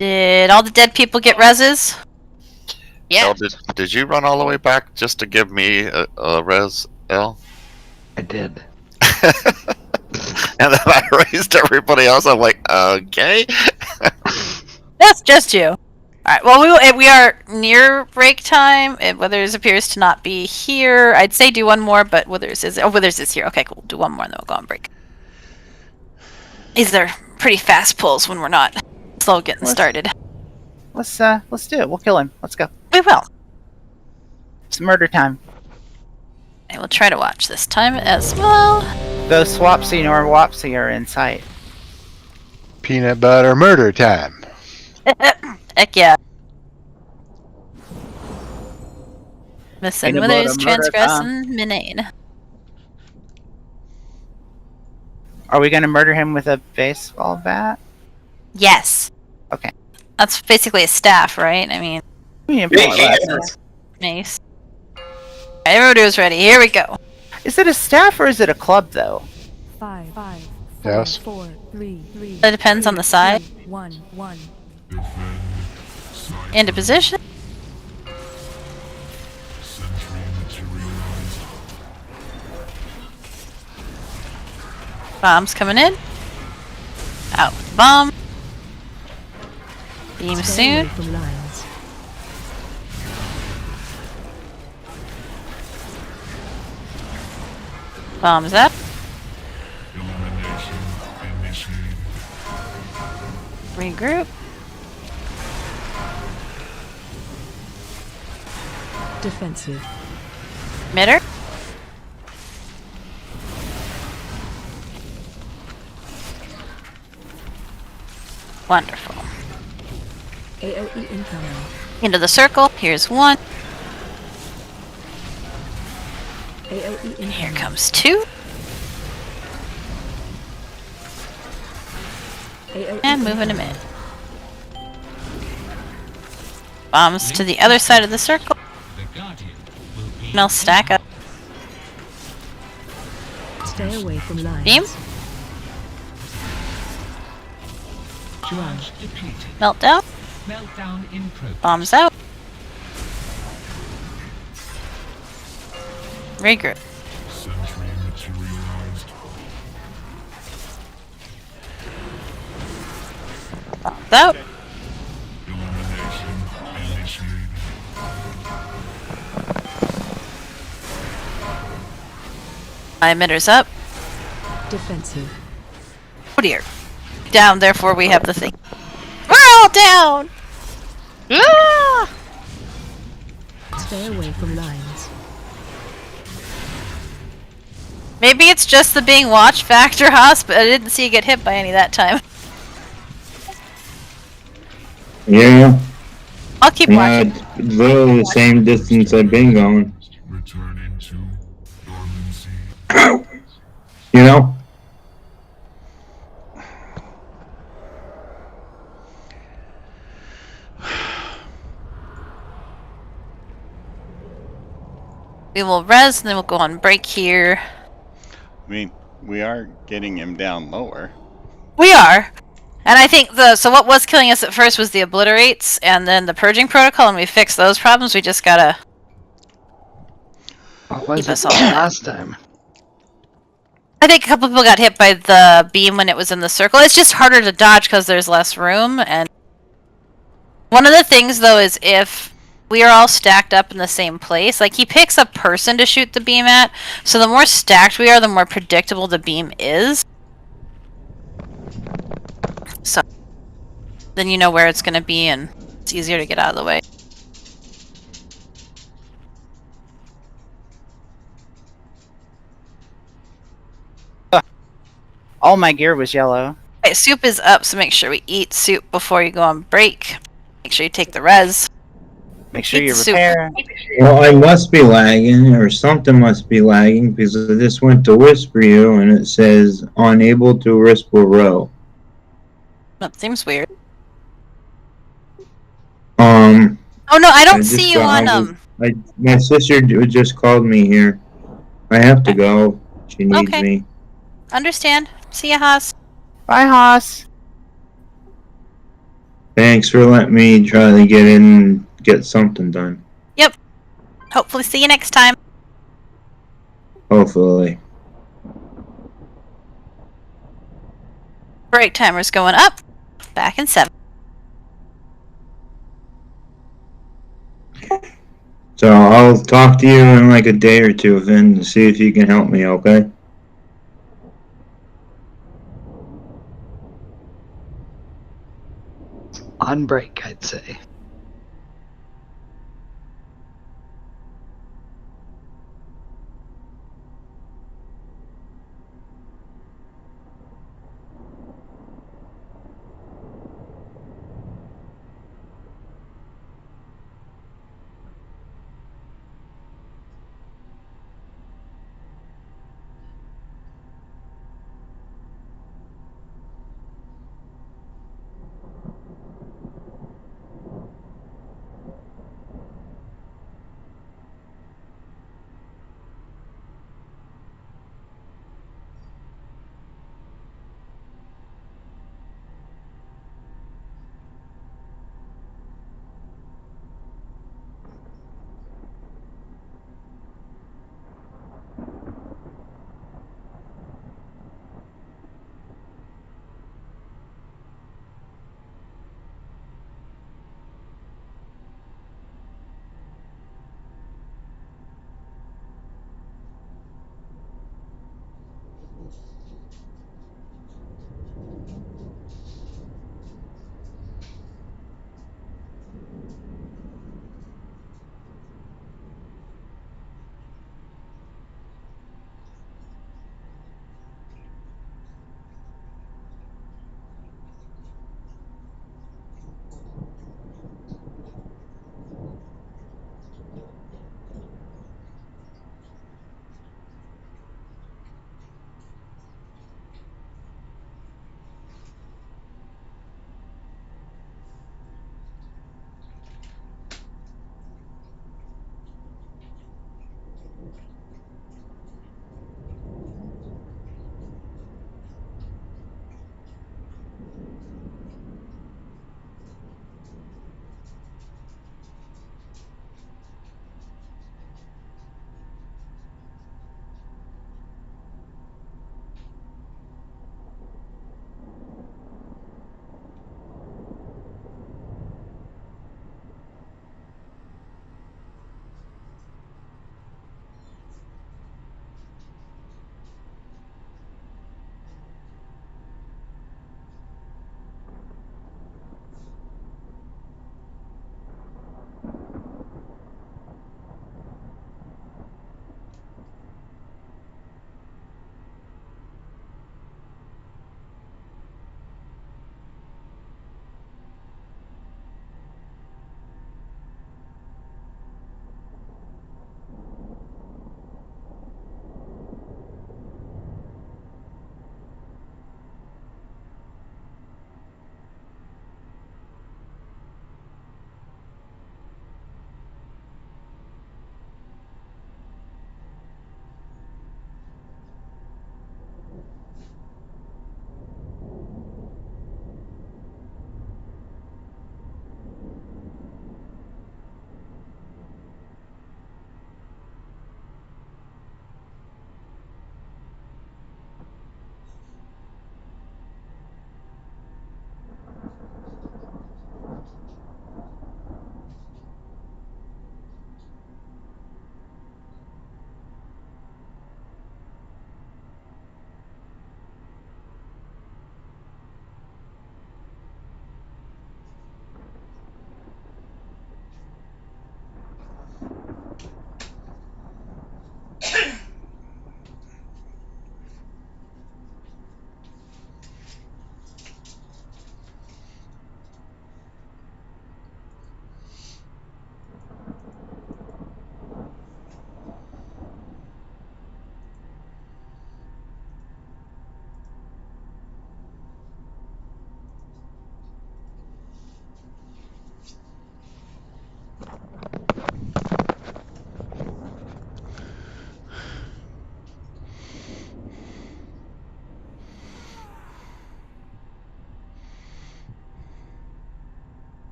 Did all the dead people get reses?
Yeah.
El, did you run all the way back just to give me a res, El?
I did.
And then I raised everybody else. I'm like, okay.
That's just you. Alright, well, we are near break time. Withers appears to not be here. I'd say do one more, but Withers is here. Okay, cool. Do one more and then we'll go on break. These are pretty fast pulls when we're not slow getting started.
Let's do it. We'll kill him. Let's go.
We will.
It's murder time.
I will try to watch this time as well.
Though Swapsy nor Wapsy are in sight.
Peanut butter murder time.
Heck yeah. Missing
Peanut
Withers,
butter murder
transgressing, Minane.
Are we going to murder him with a baseball bat?
Yes.
Okay.
That's basically a staff, right? I mean, mace. Everybody was ready. Here we go.
Is it a staff or is it a club, though?
5, 5,
Yes.
4, 3, 3.
It depends on the side.
1, 1.
Into position. Bombs coming in. Out with the bomb. Beam soon.
From lines.
Bombs up. Regroup.
Defensive.
Mitter. Wonderful.
AOE incoming.
Into the circle. Here's one.
AOE incoming.
Here comes two.
AOE
And moving him in. Bombs to the other side of the circle. And I'll stack up.
Stay away from lines.
Beam.
Run.
Meltdown. Bombs out. Regroup. Bombs out. My emitter's up.
Defensive.
Oh dear. Down, therefore we have the thing. We're all down! Ah!
Stay away from lines.
Maybe it's just the being watched factor, Haas, but I didn't see you get hit by any that time.
Yeah.
I'll keep watching.
Literally the same distance I've been going. You know?
We will res and then we'll go on break here.
I mean, we are getting him down lower.
We are. And I think so what was killing us at first was the obliterates and then the purging protocol, and we fixed those problems. We just gotta
What was
keep
it
us all.
last time?
I think a couple people got hit by the beam when it was in the circle. It's just harder to dodge because there's less room. And one of the things, though, is if we are all stacked up in the same place, like he picks a person to shoot the beam at, so the more stacked we are, the more predictable the beam is. So then you know where it's going to be, and it's easier to get out of the way.
All my gear was yellow.
Okay, soup is up, so make sure we eat soup before you go on break. Make sure you take the res.
Make sure you
It's soup.
repair.
Well, I must be lagging, or something must be lagging, because I just went to whisper you, and it says unable to whisper row.
That seems weird.
Oh
no, I don't see you on
my sister just called me here. I have to go. She needs
Okay.
me.
Understand. See ya, Haas.
Bye, Haas.
Thanks for letting me try to get in and get something done.
Yep. Hopefully see you next time.
Hopefully.
Break timer's going up. Back in 7.
So I'll talk to you in like a day or two, Vin, to see if you can help me, okay?
On break, I'd say.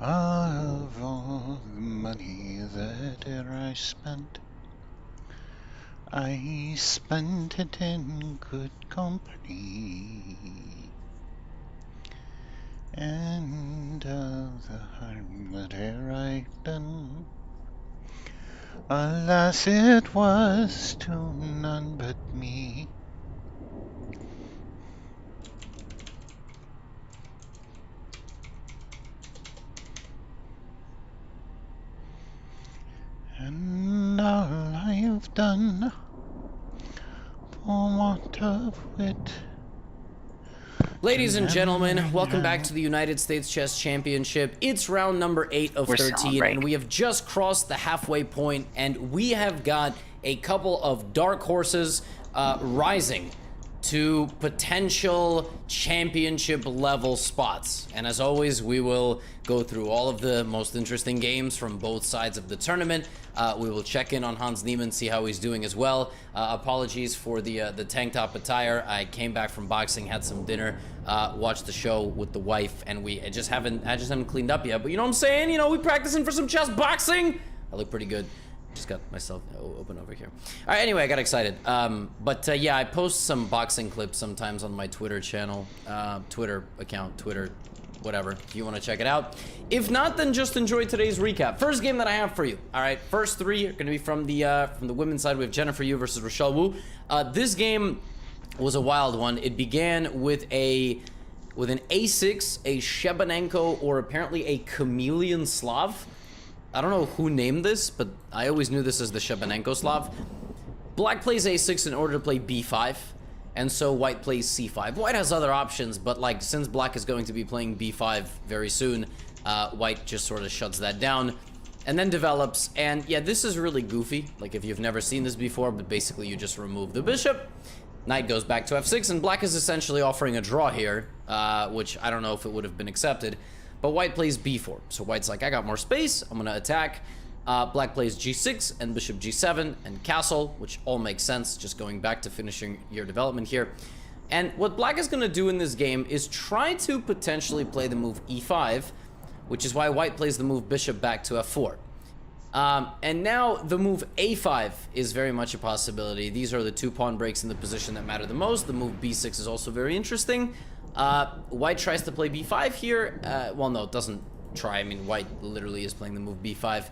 Of all the money that I spent, I spent it in good company. And of the harm that I've done, alas, it was to none but me. And all I've done for want of wit.
Ladies and gentlemen, welcome back to the United States Chess Championship. It's round number 8 of 13, and we have just crossed the halfway point, and we have got a couple of dark horses rising to potential championship level spots. And as always, we will go through all of the most interesting games from both sides of the tournament. We will check in on Hans Niemann, see how he's doing as well. Apologies for the tank top attire. I came back from boxing, had some dinner, watched the show with the wife, and I just haven't cleaned up yet. But you know what I'm saying? You know, we practicing for some chess boxing. I look pretty good. Just got myself open over here. All right, anyway, I got excited. Yeah, I post some boxing clips sometimes on my Twitter channel, Twitter account, Twitter, whatever, if you want to check it out. If not, then just enjoy today's recap. First game that I have for you. All right, first three are going to be from the women's side. We have Jennifer Yu versus Rochelle Wu. This game was a wild one. It began with an A6, a Shebanenko, or apparently a Chameleon Slav. I don't know who named this, but I always knew this as the Shebanenko Slav. Black plays A6 in order to play B5, and so white plays C5. White has other options, but like since black is going to be playing B5 very soon, white just sort of shuts that down and then develops. And yeah, this is really goofy, like if you've never seen this before, but basically you just remove the bishop. Knight goes back to F6, and black is essentially offering a draw here, which I don't know if it would have been accepted. But white plays b4. So white's like, I got more space, I'm gonna attack. Black plays g6 and bishop g7 and castle, which all makes sense, just going back to finishing your development here. And what black is gonna do in this game is try to potentially play the move e5, which is why white plays the move bishop back to f4. And now the move a5 is very much a possibility. These are the two pawn breaks in the position that matter the most. The move b6 is also very interesting. White tries to play b5 here. Well, no, it doesn't try. I mean, white literally is playing the move b5.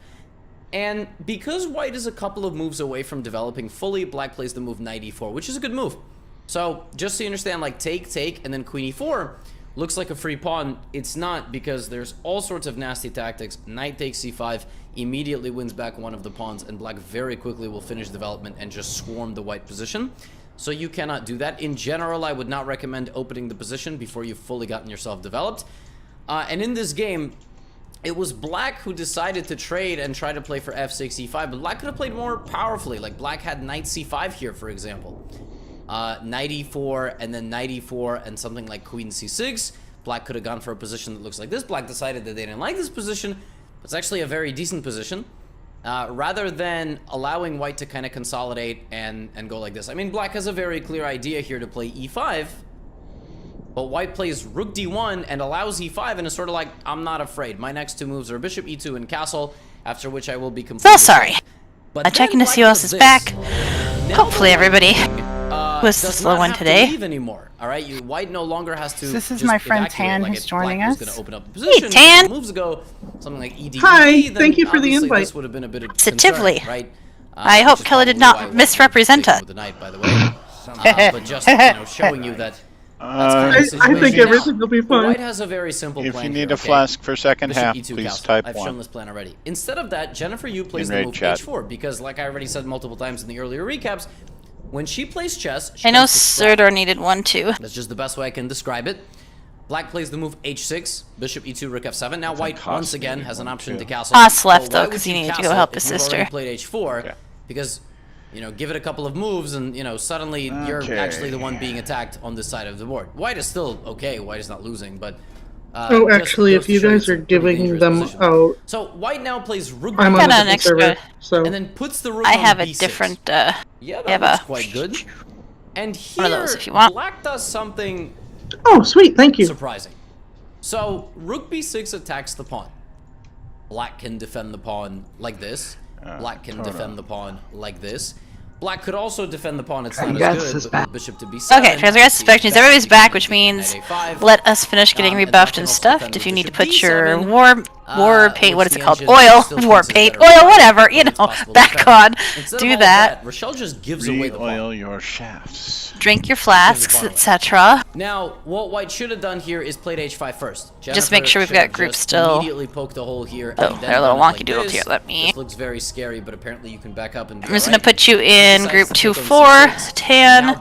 And because white is a couple of moves away from developing fully, black plays the move knight e4, which is a good move. So just so you understand, like take, and then queen e4 looks like a free pawn. It's not, because there's all sorts of nasty tactics. Knight takes c5, immediately wins back one of the pawns, and black very quickly will finish development and just swarm the white position. So you cannot do that. In general, I would not recommend opening the position before you've fully gotten yourself developed. And in this game, it was black who decided to trade and try to play for f6, e5, but black could have played more powerfully. Like black had knight c5 here, for example. Knight e4, and then knight e4, and something like queen c6. Black could have gone for a position that looks like this. Black decided that they didn't like this position, but it's actually a very decent position. Rather than allowing white to kind of consolidate and go like this. I mean, black has a very clear idea here to play e5, but white plays rook d1 and allows e5, and is sort of like, I'm not afraid. My next two moves are bishop e2 and castle, after which I will be completely
So sorry.
But
I'm checking to see who else is back. Hopefully everybody was the slow one today.
Leave anymore. All right, white no longer has to.
This is my friend Tan
like
who's joining us.
Going to open up the position.
Hey, Tan.
Moves ago, something like ED.
Hi, thank you for the invite.
This would have been a bit of
Positively.
concern, right?
I hope Kella did not misrepresent us.
The knight, by the way. But just showing you that.
I think everything will be fine.
White has a very simple plan.
If you need
here,
a flask for second
Bishop
half,
E2
please
castle.
type
I've
1.
shown this plan already. Instead of that, Jennifer Yu plays
In
the
raid
move
chat.
h4, because like I already said multiple times in the earlier recaps, when she plays chess, she
I know
tends to scrap.
Serdar needed one too.
That's just the best way I can describe it. Black plays the move h6, bishop e2, rook f7. Now white once again has an option to castle.
Haas left
But
though
why
because
would
he
she
needed to go
castle
help his
if you've
sister.
already played h4, because give it a couple of moves and suddenly you're actually the one being attacked on this side of the board. White is still okay. White is not losing, but
oh, actually, if you guys are giving them out,
so white now plays rook.
I'm on
an
the
extra.
server, so
And then puts the rook
I
on
have a
b6.
different.
Yeah,
I have
that's
a
quite good. And here,
one of those if you want.
black does something
oh, sweet, thank you.
surprising. So rook b6 attacks the pawn. Black can defend the pawn like this. Black can defend the pawn like this. Black could also defend the pawn. It's not as good, but bishop to b7.
Okay, transgress suspections. Everybody's back, which means let us finish getting rebuffed and stuffed. If you need to put your war paint, what is it called? Oil, war paint, oil, whatever, you know, back on. Do that.
Rochelle just gives away the
Oil your shafts.
Drink your flasks, etc.
Now, what white should have done here is played h5 first.
Just make sure we've got groups still.
Immediately poked the hole here.
Oh, they're a little wonky doodles here. Let me.
This looks very scary, but apparently you can back up and do
I'm just gonna put you in group 2-4, tan.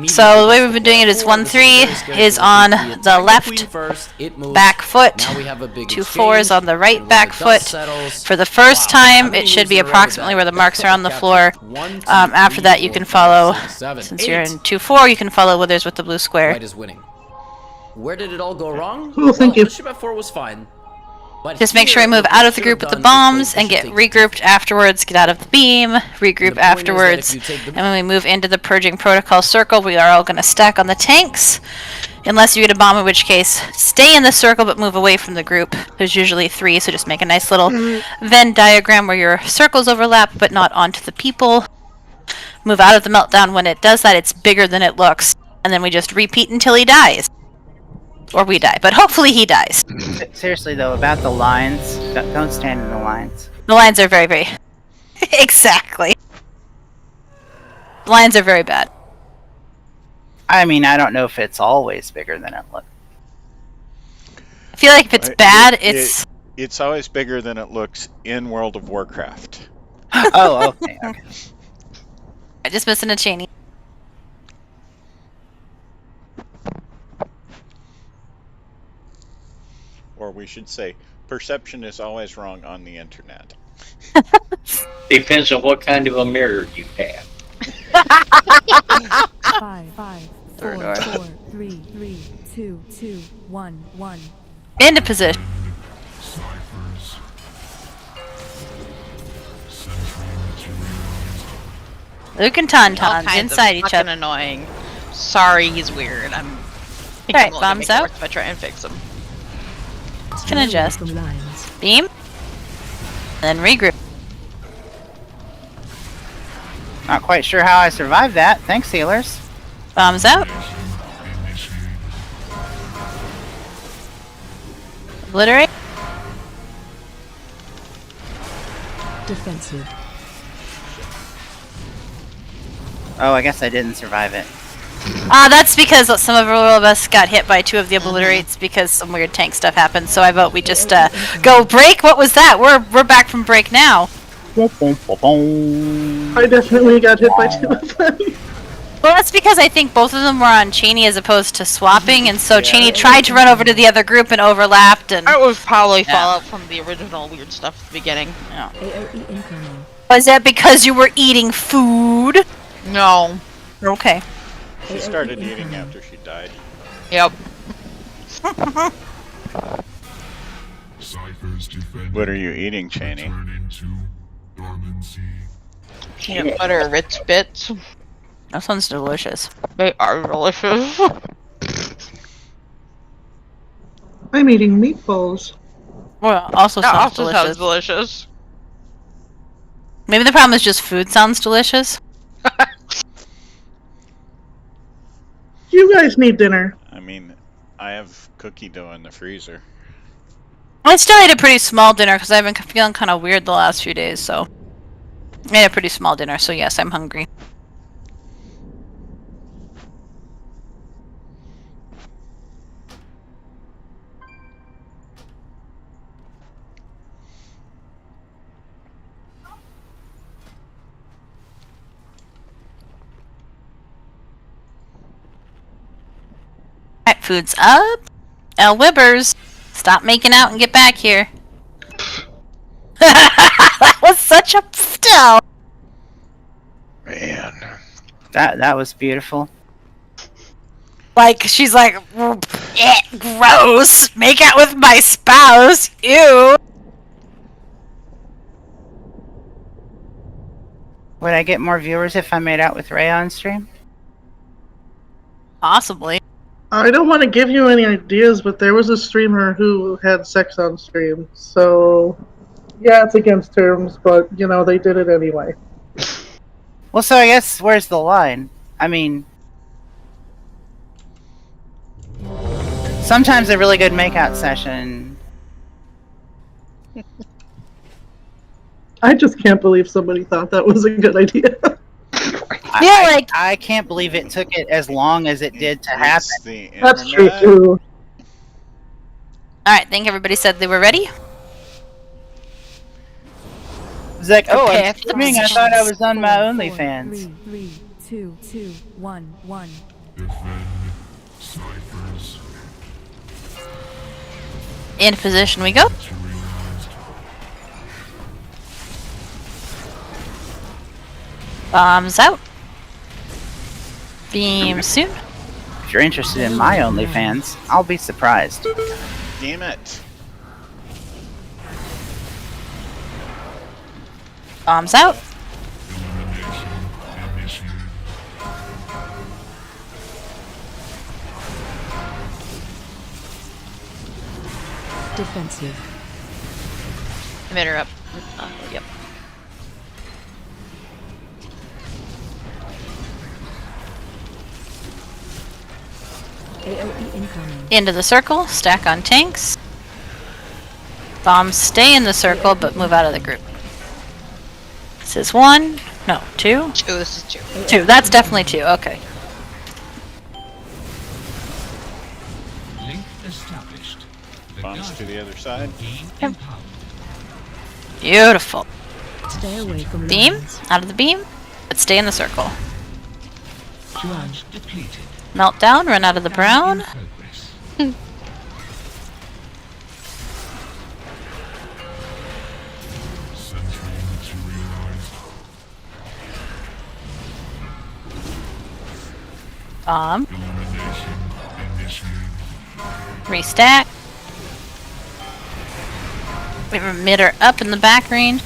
So the way we've been doing it is 1-3 is on the left back foot. 2-4 is on the right back foot. For the first time, it should be approximately where the marks are on the floor. After that, you can follow. Since you're in 2-4, you can follow Withers with the blue square.
White is winning. Where did it all go wrong?
Oh, thank you.
Bishop f4 was fine. But
just make sure we move out of the group with the bombs and get regrouped afterwards. Get out of the beam, regroup afterwards. And when we move into the purging protocol circle, we are all going to stack on the tanks. Unless you get a bomb, in which case, stay in the circle but move away from the group. There's usually 3, so just make a nice little Venn diagram where your circles overlap but not onto the people. Move out of the meltdown. When it does that, it's bigger than it looks. And then we just repeat until he dies. Or we die, but hopefully he dies.
Seriously though, about the lines, don't stand in the lines.
The lines are very, very... Exactly. The lines are very bad.
I mean, I don't know if it's always bigger than it looks.
I feel like if it's bad,
It's always bigger than it looks in World of Warcraft.
Oh, okay, okay.
I just missing a Cheney.
Or we should say, perception is always wrong on the internet.
Depends on what kind of a mirror you have.
5, 4, 4, 3, 3, 2, 2, 1, 1.
Into position. Luke and Tauntauns inside each other.
Annoying. Sorry, he's weird.
Alright, bombs out.
If I try and fix him.
Can adjust. Beam. And then regroup.
Not quite sure how I survived that. Thanks, healers.
Bombs out. Obliterate.
Defensive.
Oh, I guess I didn't survive it.
That's because some of us got hit by 2 of the obliterates because some weird tank stuff happened. So I vote we just go break. What was that? We're back from break now.
I definitely got hit by 2 of them.
Well, that's because I think both of them were on Cheney as opposed to swapping, and so Cheney tried to run over to the other group and overlapped. And
it was probably fallout from the original weird stuff at the beginning.
Yeah. Was that because you were eating food?
No.
Okay.
She started eating after she died.
Yep.
What are you eating, Cheney?
Peanut butter Ritz Bits.
That sounds delicious.
They are delicious.
I'm eating meatballs.
Well, also
that
sounds
also
delicious.
sounds delicious.
Maybe the problem is just food sounds delicious.
You guys need dinner.
I mean, I have cookie dough in the freezer.
I still ate a pretty small dinner because I've been feeling kind of weird the last few days, so... I ate a pretty small dinner, so yes, I'm hungry. Alright, food's up. El Wibbers, stop making out and get back here. That was such a still.
Man.
That was beautiful.
Like, she's like, gross, make out with my spouse, ew.
Would I get more viewers if I made out with Ray on stream?
Possibly.
I don't want to give you any ideas, but there was a streamer who had sex on stream, so... Yeah, it's against terms, but, you know, they did it anyway.
Well, so I guess where's the line? I mean, sometimes a really good makeout session.
I just can't believe somebody thought that was a good idea.
I can't believe it took it as long as it did to happen.
That's true too.
Alright, I think everybody said they were ready.
It's like, oh,
Okay,
I'm
after the
streaming. I thought I was on my OnlyFans.
3, 2, 2, 1, 1.
In position we go. Bombs out. Beam soon.
If you're interested in my OnlyFans, I'll be surprised.
Damn it.
Bombs out.
Defensive.
Emitter up. Yep.
AOE incoming.
Into the circle. Stack on tanks. Bombs stay in the circle but move out of the group. This is 1. No, 2.
2. This is 2.
2. That's definitely 2. Okay.
Link established.
Bombs to the other side.
Yep. Beautiful.
Stay away from
Beam.
lines.
Out of the beam. But stay in the circle.
Charge depleted.
Meltdown. Run out of the brown. Bomb. Restack. We have a emitter up in the back range.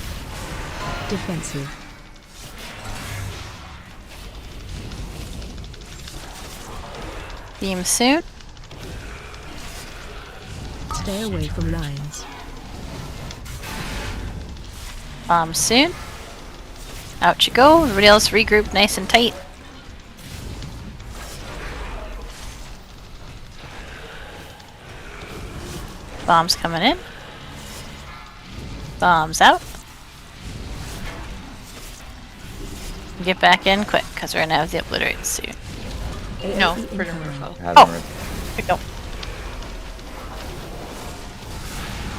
Defensive.
Beam soon.
Stay away from lines.
Bomb soon. Out you go. Everybody else regroup nice and tight. Bombs coming in. Bombs out. Get back in quick, because we're going to have the obliterate soon.
No, we're doing refill.
Oh, here we go.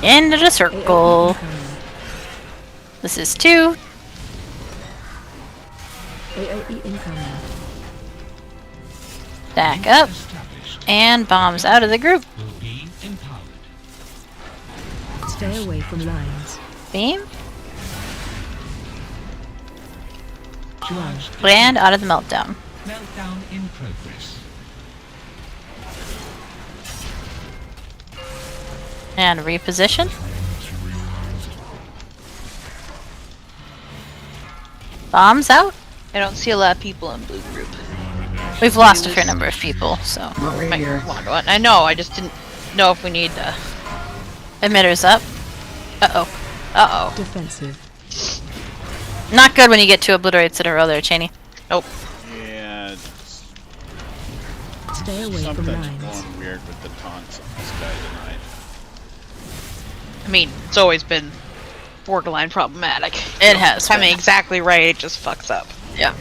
Into the circle. This is 2.
AOE incoming.
Stack up. And bombs out of the group.
Stay away from lines.
Beam. And out of the meltdown.
Meltdown in progress.
And reposition. Bombs out.
I don't see a lot of people in blue group.
We've lost a fair number of people, so.
I know, I just didn't know if we need to.
Emitters up. Uh-oh. Uh-oh.
Defensive.
Not good when you get 2 obliterates in a row there, Cheney.
Nope.
Yeah.
Stay away from
Something's
lines.
going weird with the taunts on this guy tonight.
I mean, it's always been borderline problematic.
It has
Timing
been.
exactly right, it just fucks up.
Yeah.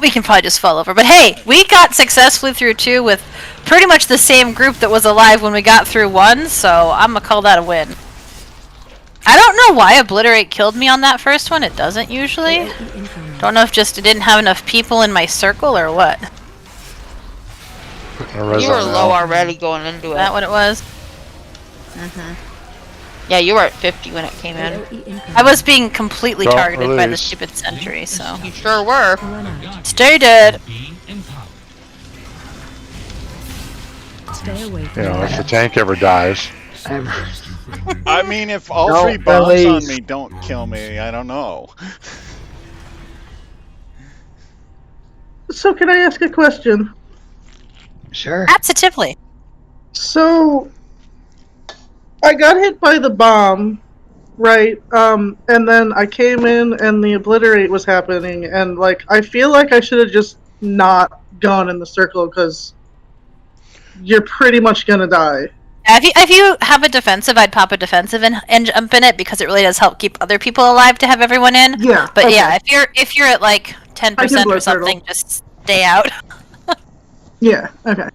We can probably just fall over. But hey, we got successfully through 2 with pretty much the same group that was alive when we got through 1, so I'm gonna call that a win. I don't know why Obliterate killed me on that first one. It doesn't usually. Don't know if just it didn't have enough people in my circle or what.
You were low already going into it.
Is that what it was?
Yeah, you were at 50 when it came in.
I was being completely
Don't
targeted by the
release.
stupid sentry, so.
You sure were.
Stay dead.
Stay away from
You know, if
lines.
the tank ever dies.
I mean, if all
No,
3 bombs on
release.
me don't kill me, I don't know.
So can I ask a question?
Sure.
Absolutely.
So, I I got hit by the bomb, right? And then I came in and the obliterate was happening, and like I feel like I should have just not gone in the circle because you're pretty much gonna die.
If you have a defensive, I'd pop a defensive and jump in it because it really does help keep other people alive to have everyone in.
Yeah.
But
okay.
yeah, if you're at like 10% or something, just stay out.
Yeah. Okay.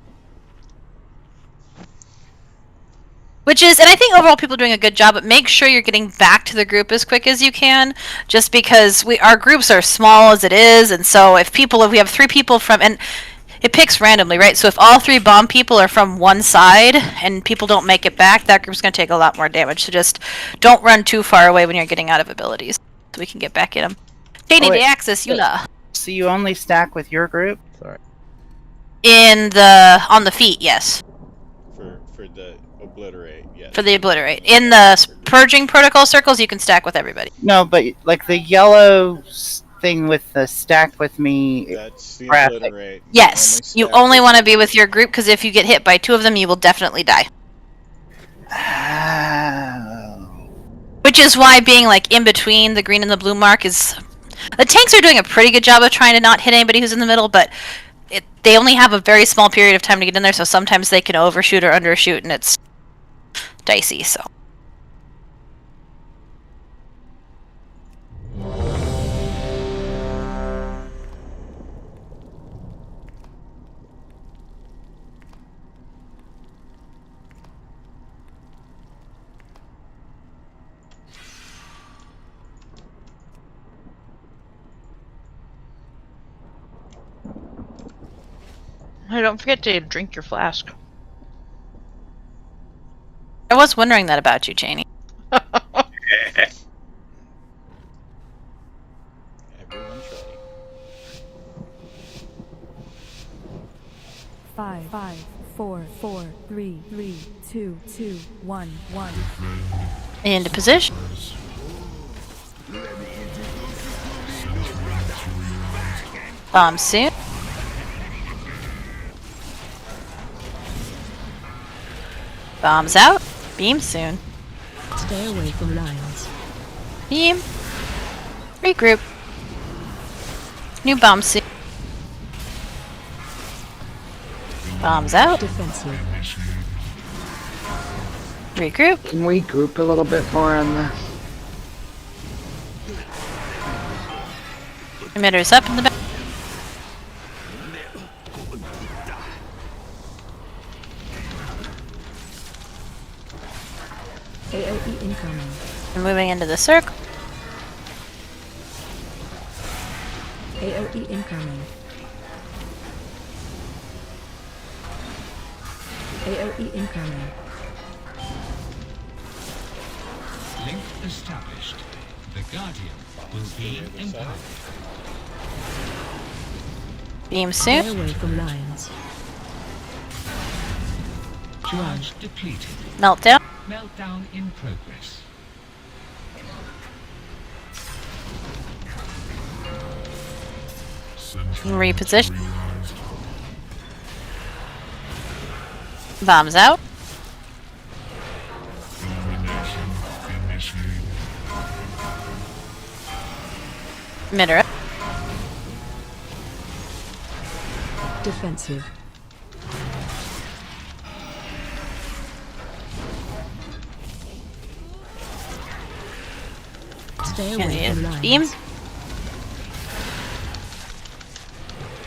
Which is, and I think overall people are doing a good job, but make sure you're getting back to the group as quick as you can, just because our groups are small as it is, and so if we have 3 people from, and it picks randomly, right? So if all 3 bomb people are from one side and people don't make it back, that group's going to take a lot more damage. So just don't run too far away when you're getting out of abilities, so we can get back in them. Janie, the Axis, Eula.
So you only stack with your group?
Sorry.
On the feet, yes.
For the obliterate, yes.
For the obliterate. In the purging protocol circles, you can stack with everybody.
No, but like the yellow thing with the stack with me.
That's the
graphic.
obliterate.
Yes, you only want to be with your group because if you get hit by 2 of them, you will definitely die. Which is why being like in between the green and the blue mark is. The tanks are doing a pretty good job of trying to not hit anybody who's in the middle, but they only have a very small period of time to get in there, so sometimes they can overshoot or undershoot, and it's dicey. So.
Hey, don't forget to drink your flask.
I was wondering that about you, Janie.
Everyone's ready.
5, 4, 3, 2, 1.
Into position. Bomb soon. Bombs out. Beam soon.
Stay away from lines.
Beam. Regroup. New bomb soon. Bombs out.
Defensive.
Regroup.
Can we group a little bit more on the...
Emitters up in the back.
AOE incoming.
I'm moving into the circle.
AOE incoming. AOE incoming.
Link established. The Guardian will be empowered.
Beam
Stay
soon.
away from lines.
Charge depleted.
Meltdown.
Meltdown in progress.
Reposition. Bombs out. Emitter up.
Defensive. Stay away from lines.
Beam.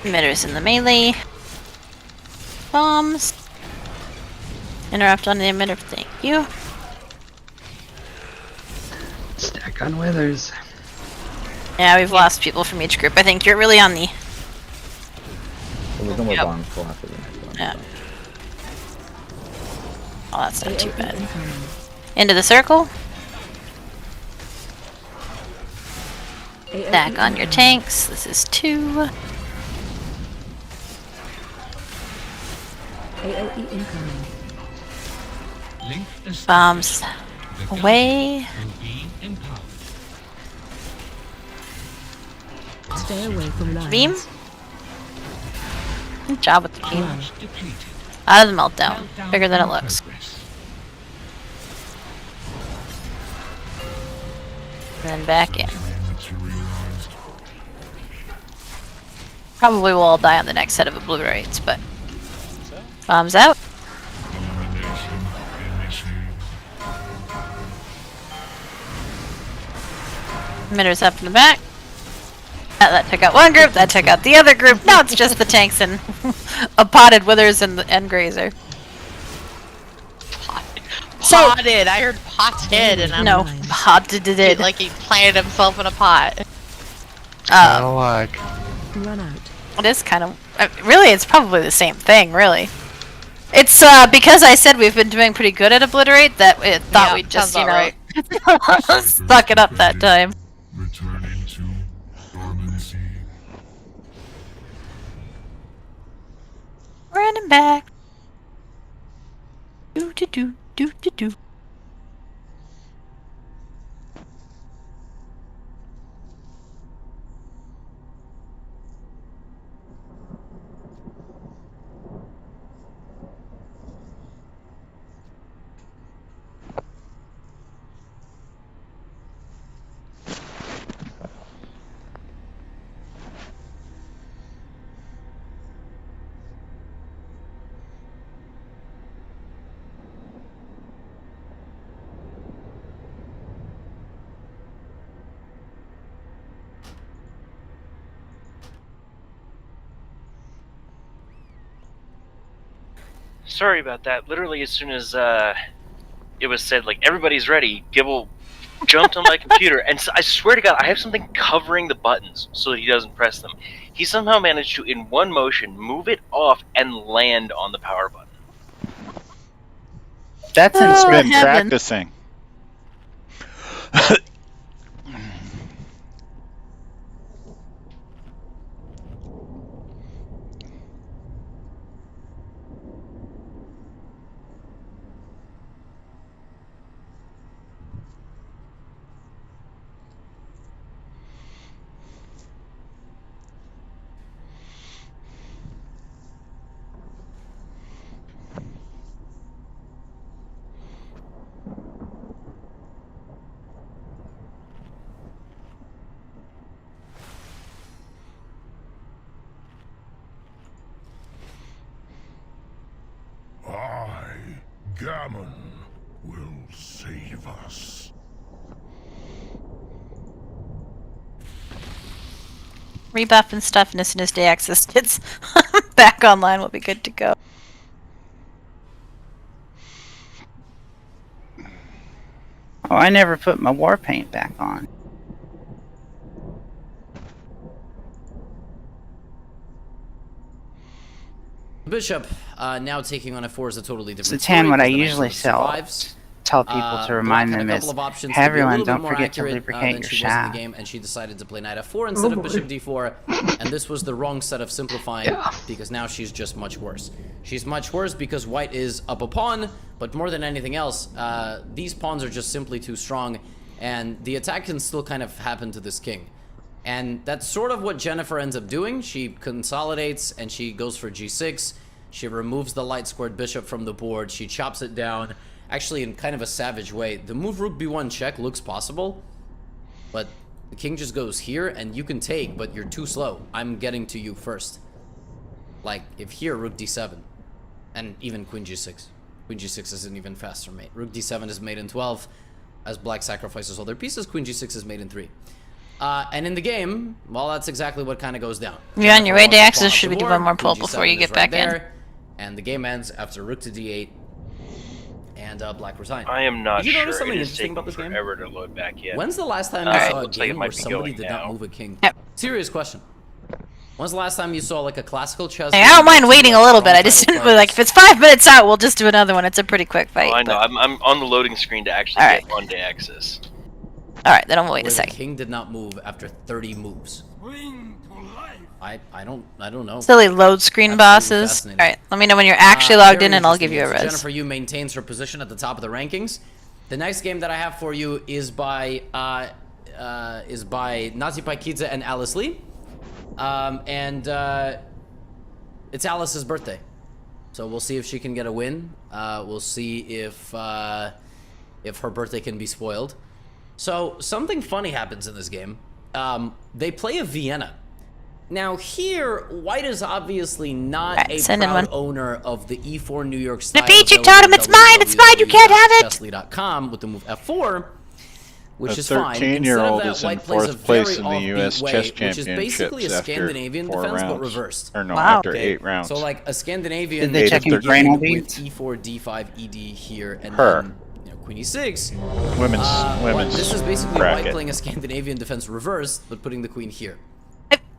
Emitters in the melee. Bombs. Interrupt on the emitter, thank you.
Stack on withers.
Yeah, we've lost people from each group. I think you're really on the...
Well, there's no more bombs till after the next one.
Yeah. Oh, that's not too bad. Into the circle. Back on your tanks. This is 2.
AOE incoming.
Link established.
Bombs
The
away.
Guardian will be empowered.
Stay away from lines.
Beam. Good job with the beam.
Charge depleted.
Out of the meltdown. Bigger than it looks.
Progress.
And then back in. Probably will all die on the next set of obliterates, but... Bombs out. Emitters up in the back. That took out one group, that took out the other group. Now it's just the tanks and a potted withers and grazer.
Potted. I heard potted, and I'm
no potted.
Like he planted himself in a pot.
Like.
Run out.
It is kind of really. It's probably the same thing. Really, it's because I said we've been doing pretty good at obliterate that it thought we'd just
right.
suck it up that time.
Returning to dormancy.
Running back. Do do do do do do.
Sorry about that. Literally, as soon as it was said, like, everybody's ready, Gibble jumped on my computer, and I swear to God, I have something covering the buttons so that he doesn't press them. He somehow managed to, in one motion, move it off and land on the power button.
That's
It's been
heaven.
practicing.
I, Gammon, will save us.
Rebuff and stuff, and as soon as day access gets back online, we'll be good to go.
Oh, I never put my war paint back on.
Bishop now taking on a 4 is a totally different
So, Tan,
story
what I
because the
usually
Knight Lord
tell
survives.
tell people to remind
Black had
them
a
is,
couple of options
hey
to be a
everyone,
little bit
don't
more
forget to
accurate,
lubricate
than
your
she was in
shaft.
the game, and she decided to play Knight F4 instead of Bishop D4, and this was the wrong set of simplifying because now she's just much worse. She's much worse because White is up a pawn, but more than anything else, these pawns are just simply too strong, and the attack can still kind of happen to this king. And that's sort of what Jennifer ends up doing. She consolidates and she goes for G6. She removes the light squared bishop from the board. She chops it down, actually in kind of a savage way. The move Rook B1 check looks possible, but the king just goes here and you can take, but you're too slow. I'm getting to you first. Like, if here, Rook D7, and even Queen G6. Queen G6 is an even faster mate. Rook D7 is mate in 12. As Black sacrifices all their pieces, Queen G6 is mate in 3. And in the game, well, that's exactly what kind of goes down.
You're on your way to
Jennifer
access.
walks
Should we
off
do
the
one more
board,
pull
Queen
before
G7
you get
is right
back in?
there, and the game ends after Rook to D8, and Black resign.
I am not
Did you
sure.
notice something
It is
interesting
taking
about this game?
forever to load back in.
When's the last time you
Alright,
saw a
looks like it
game
might
where
be
somebody
going
did
now.
not move a king?
Yep.
Serious question. When's the last time you saw like a classical chess?
Hey,
game
I don't mind
with
waiting a
like
little bit. I
strong
just
title
like if it's 5 minutes out, we'll just do another one. It's a pretty quick fight.
Oh, I know.
but-
I'm on the loading screen to actually
Alright.
get on to access.
All right, then I'm gonna wait
where
a
the
second.
king did not move after 30 moves. I don't know.
Silly load screen
Absolutely
bosses. All
fascinating.
right, let me know when you're actually logged
Very
in, and I'll
interesting.
give you a
Yes,
res.
Jennifer Yu maintains her position at the top of the rankings. The next game that I have for you is by Nazi Paikidze and Alice Lee, it's Alice's birthday, so we'll see if she can get a win. We'll see if her birthday can be spoiled. So something funny happens in this game. They play a Vienna. Now here, White is obviously not a proud owner of the E4 New York style.
The beat you totem, it's mine, it's mine, you can't have it!
Chessly.com with the move F4, which is
A
fine.
13-year-old is in
White plays a
4th place
very
in the U.S.
offbeat
Chess
way, which is basically a
Championships after
Scandinavian
4
defense,
rounds.
but reversed.
Or no, after 8 rounds.
So like a Scandinavian
Did they check your grain
with
beats?
E4, D5, ED here, and
Her.
then Queen E6.
Women's
This is basically
bracket.
White playing a Scandinavian defense reversed, but putting the queen here.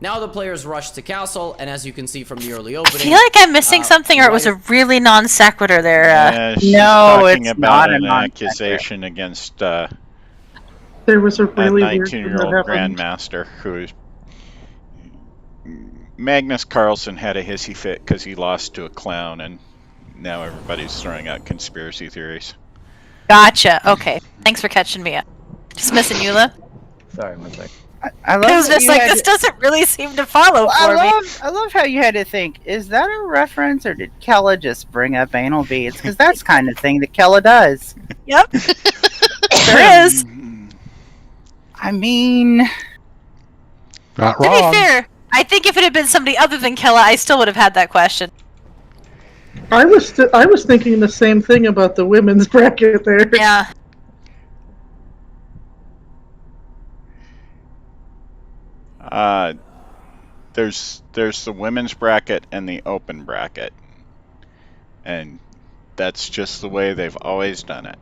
Now the players rush to castle, and as you can see from the early opening,
I feel like I'm missing something, or it was a really non sequitur there.
She's talking about an accusation against
there was a really
a
weird thing that
19-year-old
happened.
grandmaster who Magnus Carlsen had a hissy fit because he lost to a clown, and now everybody's throwing out conspiracy theories.
Gotcha. Okay. Thanks for catching me up. Just missing Eula.
Sorry, one sec.
I love
I was
that
just
you
like,
had
this doesn't really seem to follow
Well,
for me.
I love how you had to think, is that a reference, or did Kella just bring up anal beads? Because that's kind of thing that Kella does.
Yep. There is.
I mean...
Not
To be
wrong.
fair, I think if it had been somebody other than Kella, I still would have had that question.
I was thinking the same thing about the women's bracket there.
Yeah.
There's the women's bracket and the open bracket, and that's just the way they've always done it.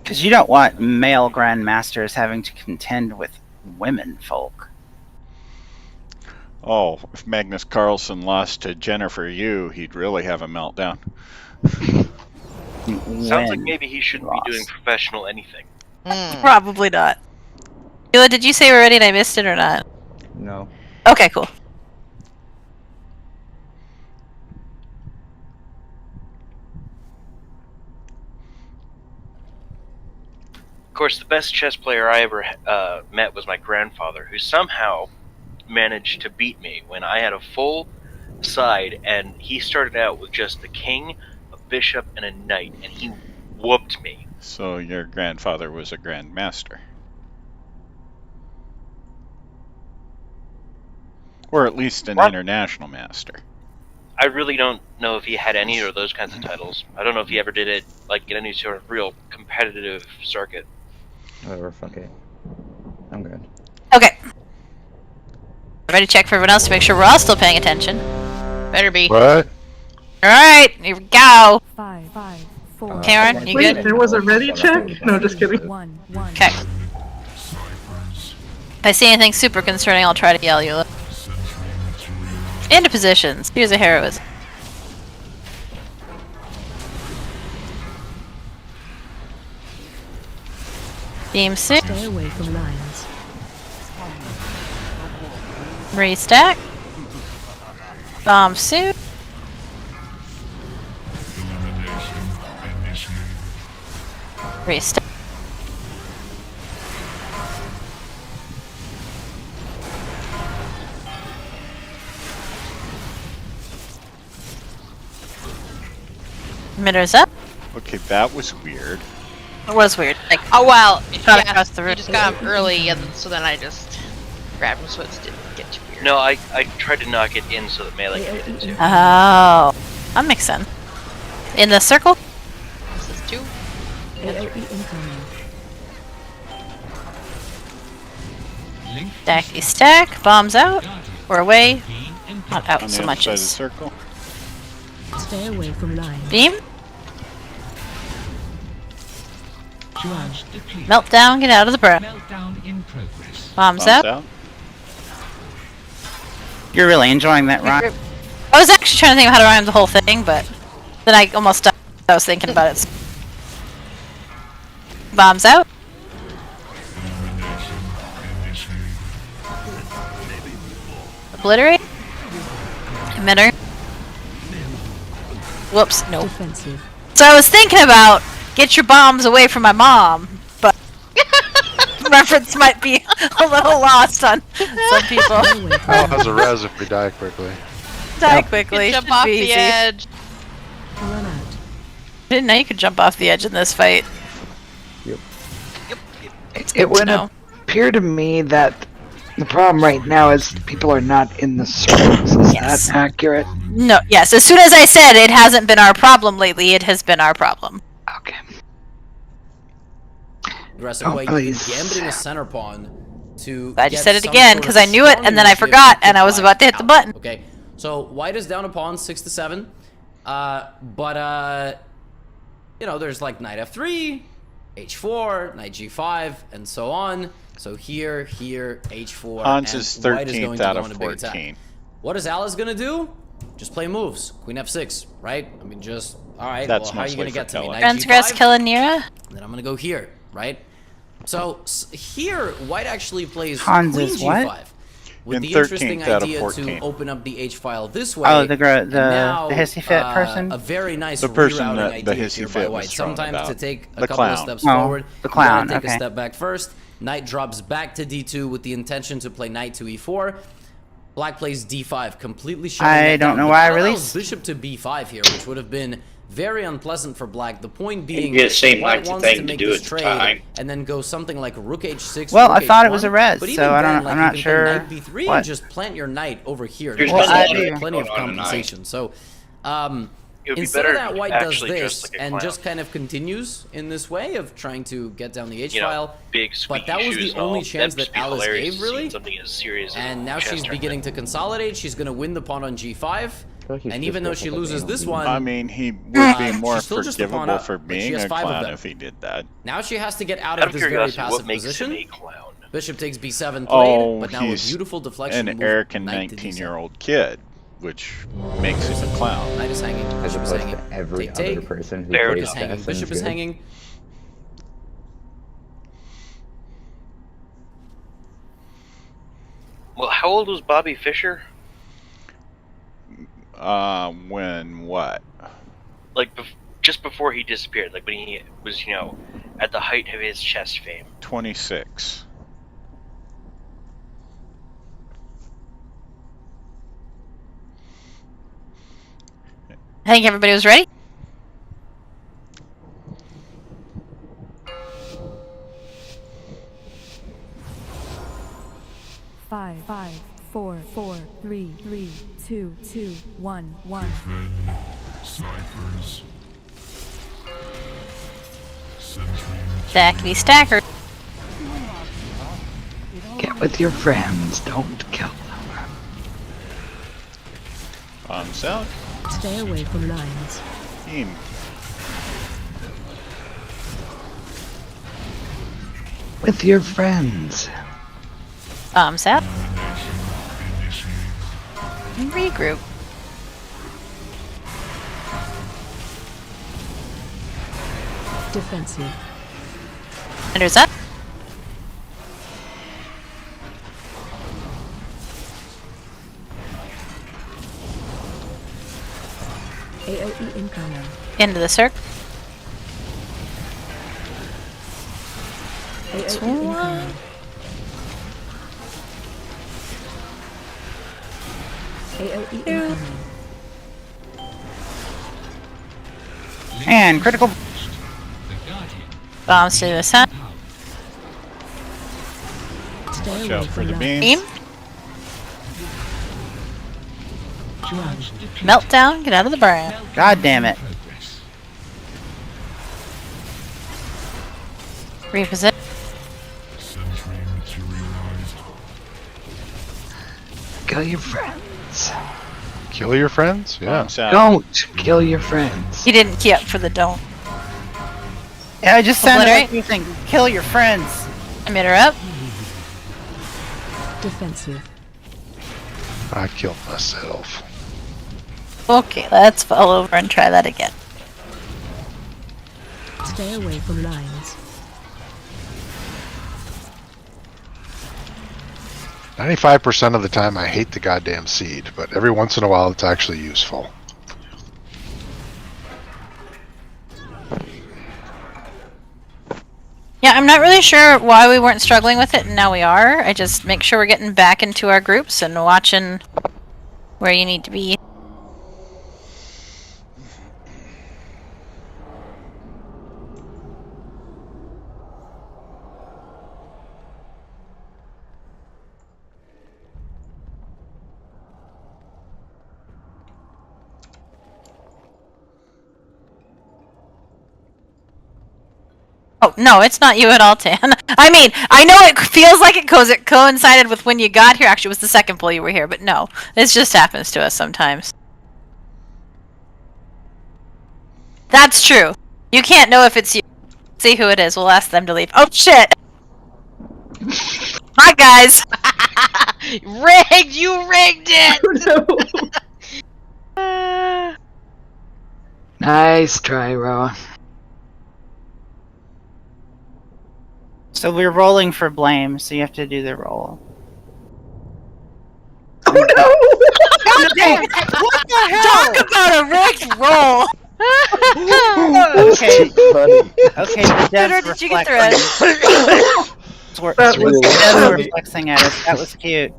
Because you don't want male grandmasters having to contend with women folk.
Oh, if Magnus Carlsen lost to Jennifer Yu, he'd really have a meltdown.
Sounds like maybe he shouldn't be doing professional anything.
Probably not. Eula, did you say we're ready and I missed it or not?
No.
Okay, cool.
Of course, the best chess player I ever met was my grandfather, who somehow managed to beat me when I had a full side, and he started out with just a king, a bishop, and a knight, and he whooped me.
So your grandfather was a grandmaster. Or at least an international master.
I really don't know if he had any of those kinds of titles. I don't know if he ever did it like in any sort of real competitive circuit.
Whatever, fuck it. I'm good.
Okay. Ready to check for everyone else to make sure we're all still paying attention.
Better be.
What?
Alright, here we go.
5, 4.
Karen, you
Wait,
good?
there was a ready check? No, just kidding.
Okay. If I see anything super concerning, I'll try to yell you. Into positions. Here's a heroism. Beam 6.
Stay away from lions.
Restack. Bomb suit. Restack. Emitters up.
Okay, that was weird.
It was weird. Like,
Oh well,
shot across the room.
you just got him early, and so then I just grabbed him so it didn't get too weird.
No, I tried to knock it in so that melee could hit it too.
Oh, that makes sense. In the circle.
This is 2.
AOE incoming.
Stacky stack. Bombs out. Or away. Not out
On the
so
other
much
side of the
as.
circle.
Stay away from lions.
Beam.
One.
Meltdown. Get out of the breath. Bombs out.
You're really enjoying that, Ryan.
I was actually trying to think of how to rhyme the whole thing, but then I almost stopped. I was thinking about it. Bombs out. Obliterate. Emitter. Whoops, no.
Defensive.
So I was thinking about get your bombs away from my mom, but reference might be a little lost on some people.
Hell has a res if we die quickly.
Die quickly.
Jump
Should
off
be
the
easy.
edge.
Run out.
Didn't know you could jump off the edge in this fight.
It would appear to me that the problem right now is people are not in the circles. Is that accurate?
No, yes. As soon as I said it hasn't been our problem lately, it has been our problem.
Okay.
Aggressive
Oh,
way,
please.
even gambling a center pawn to.
Glad you
get
said it
some
again,
sort of
'cause I knew it,
strong
and then I
initiative
forgot,
to
and I was
keep
about to hit
black
the
out.
button.
Okay, so white is down a pawn, 6 to 7. You know, there's like knight f3, h4, knight g5, and so on. So here, h4.
Hans
and
is
white is
13th
going to
out
go
of
on a big attack.
14.
What is Alice gonna do? Just play moves. Queen f6, right? I mean, just all right.
That's
well, how are you
mostly
gonna get
for
to me?
killing.
Knight
Transgress
g5.
killing Nira?
Then I'm gonna go here, right? So here, white actually plays
Hans
queen
is
g5.
what?
With
In
the interesting
13th out of
idea
14.
to open up the H file this way.
Oh, the
and now,
hissy fit person?
A very nice
The person
rerouting
that the
idea
hissy
here by
fit
white.
was throwing
Sometimes to
about.
take a
The
couple of
clown.
steps
Oh,
forward,
the
you
clown,
gotta take
okay.
a step back first. Knight drops back to d2 with the intention to play knight to e4. Black plays d5, completely shutting
I
that
don't
down.
know
But
why I
that allows
released.
bishop to b5 here, which would have been very unpleasant for black. The point being,
It seemed
white
like the
wants
thing
to
to
make
do
this
at the
trade
time.
and then go something like rook h6.
Well,
rook
I thought it was
h1.
a res,
But
so
even
I
then,
don't-
like,
I'm
you
not
can
sure
play knight b3
what.
and just plant your knight over here.
There's
There's
been a lot
plenty,
of
plenty of
going on tonight.
compensation. So,
It would be
instead
better
of that,
if
white
you
does
actually
this
dressed like a
and
clown.
just kind of continues in this way of trying to get down the H
You know,
file.
big
But
squeaky
that was
shoes
the
and all.
only chance
That'd
that
be
Alice
hilarious
gave,
to see
really.
something as serious as
And now
chess
she's
tournament.
beginning to consolidate. She's going to win the pawn on g5.
like he's
And
just
even though
dressed
she
like an
loses
anal
this
demon.
one,
I mean, he would be more
she's still just a pawn
forgivable
up,
for
but she
being
has
a
5 of
clown
them.
if he did that.
now she has to get out
Out
of
of
this very
curiosity,
passive
what makes
position.
him a clown?
Bishop takes b7 played,
Oh,
but now a
he's
beautiful deflection
an
move,
arrogant
knight to d7.
19-year-old kid, which makes him a clown.
Knight is hanging,
As
bishop is
opposed
hanging.
to every
Take,
other person who
Fair
plays
Rook is
enough.
hanging,
chess and
bishop is
good.
hanging.
Well, how old was Bobby Fischer?
When what?
Like, just before he disappeared, like when he was, you know, at the height of his chess fame.
26.
I think everybody was ready.
Five, 4, 4, 3, 3, 2, 2, 1, 1.
Snipers.
Stackety stacker.
Get with your friends, don't kill them.
Bombs out.
Stay away from lines.
Team.
With your friends.
Bombs out. And regroup.
Defensive.
Ender's up.
AOE incoming.
Into the circle.
AOE incoming. AOE incoming.
And critical.
Bombs to the sun.
Stay
Watch
away
out for
from
the
lines.
beam.
Beam. Meltdown. Get out of the burn.
God damn it.
Reposition.
Kill your friends.
Kill your friends? Yeah.
Bombs out.
Don't kill your friends.
He didn't key up for the don't.
Yeah, I just sounded like
Obliterate.
you think kill your friends.
I made her up.
Defensive.
I killed myself.
Okay, let's fall over and try that again.
Stay away from lines.
95% of the time I hate the goddamn seed, but every once in a while it's actually useful.
Yeah, I'm not really sure why we weren't struggling with it, and now we are. I just make sure we're getting back into our groups and watching where you need to be. Oh, no, it's not you at all, Tan. I mean, I know it feels like it coincided with when you got here. Actually, it was the second pull you were here, but no. This just happens to us sometimes. That's true. You can't know if it's you. See who it is. We'll ask them to leave. Oh, shit! Hi, guys!
Rigged! You rigged it!
Nice try, Roa.
So we're rolling for blame, so you have to do the roll.
Oh no!
What the hell? Talk about a rigged roll!
Okay. Okay, the devs
Did you
were
get the rest?
devs were flexing at us. That was cute.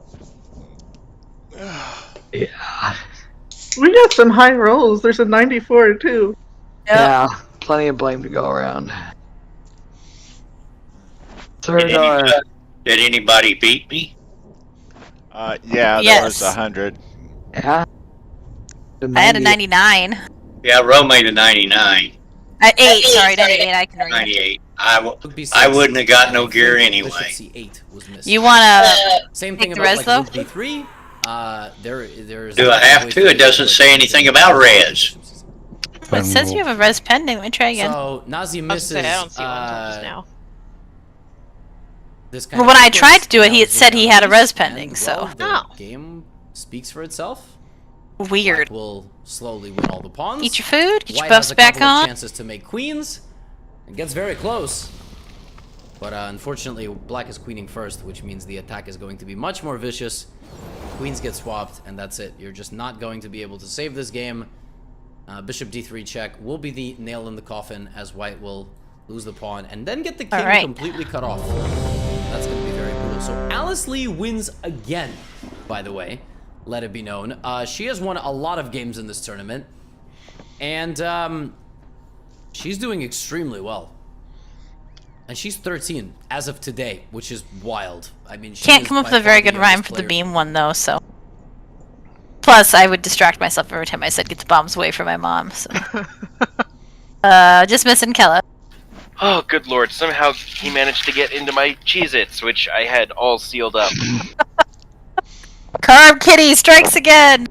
Yeah.
We got some high rolls. There's a 94 too.
Yeah, plenty of blame to go around.
Did anybody beat me?
Yeah, that was 100.
Yeah.
I had a 99.
Yeah, Ro made a 99.
8, sorry, 98, I can read.
98. I wouldn't have got no gear anyway.
You wanna
Same
take
thing
the
about
res,
like
though?
Route B3. There's.
Do I have to? It doesn't say anything about res.
It says you have a res pending. Let me try again.
So Nazi misses.
I don't see one until just now.
This kind
Well, when I tried to do it, he said he had a res pending, so.
The game speaks for itself.
Weird.
Black will slowly win all the pawns.
Eat your food, get your
White
buffs
has a
back
couple of
on.
chances to make queens. It gets very close. But unfortunately, black is queening first, which means the attack is going to be much more vicious. Queens get swapped, and that's it. You're just not going to be able to save this game. Bishop d3 check will be the nail in the coffin, as white will lose the pawn, and then get the king completely cut off. That's going to be very brutal. So Alice Lee wins again, by the way. Let it be known. She has won a lot of games in this tournament. And she's doing extremely well. And she's 13 as of today, which is wild. I mean, she
Can't come up with a very good rhyme for the beam one, though, so. Plus, I would distract myself every time I said get the bombs away from my mom, so. Just missing Kella.
Oh, good lord. Somehow he managed to get into my Cheez-Its, which I had all sealed up.
Carb Kitty strikes again!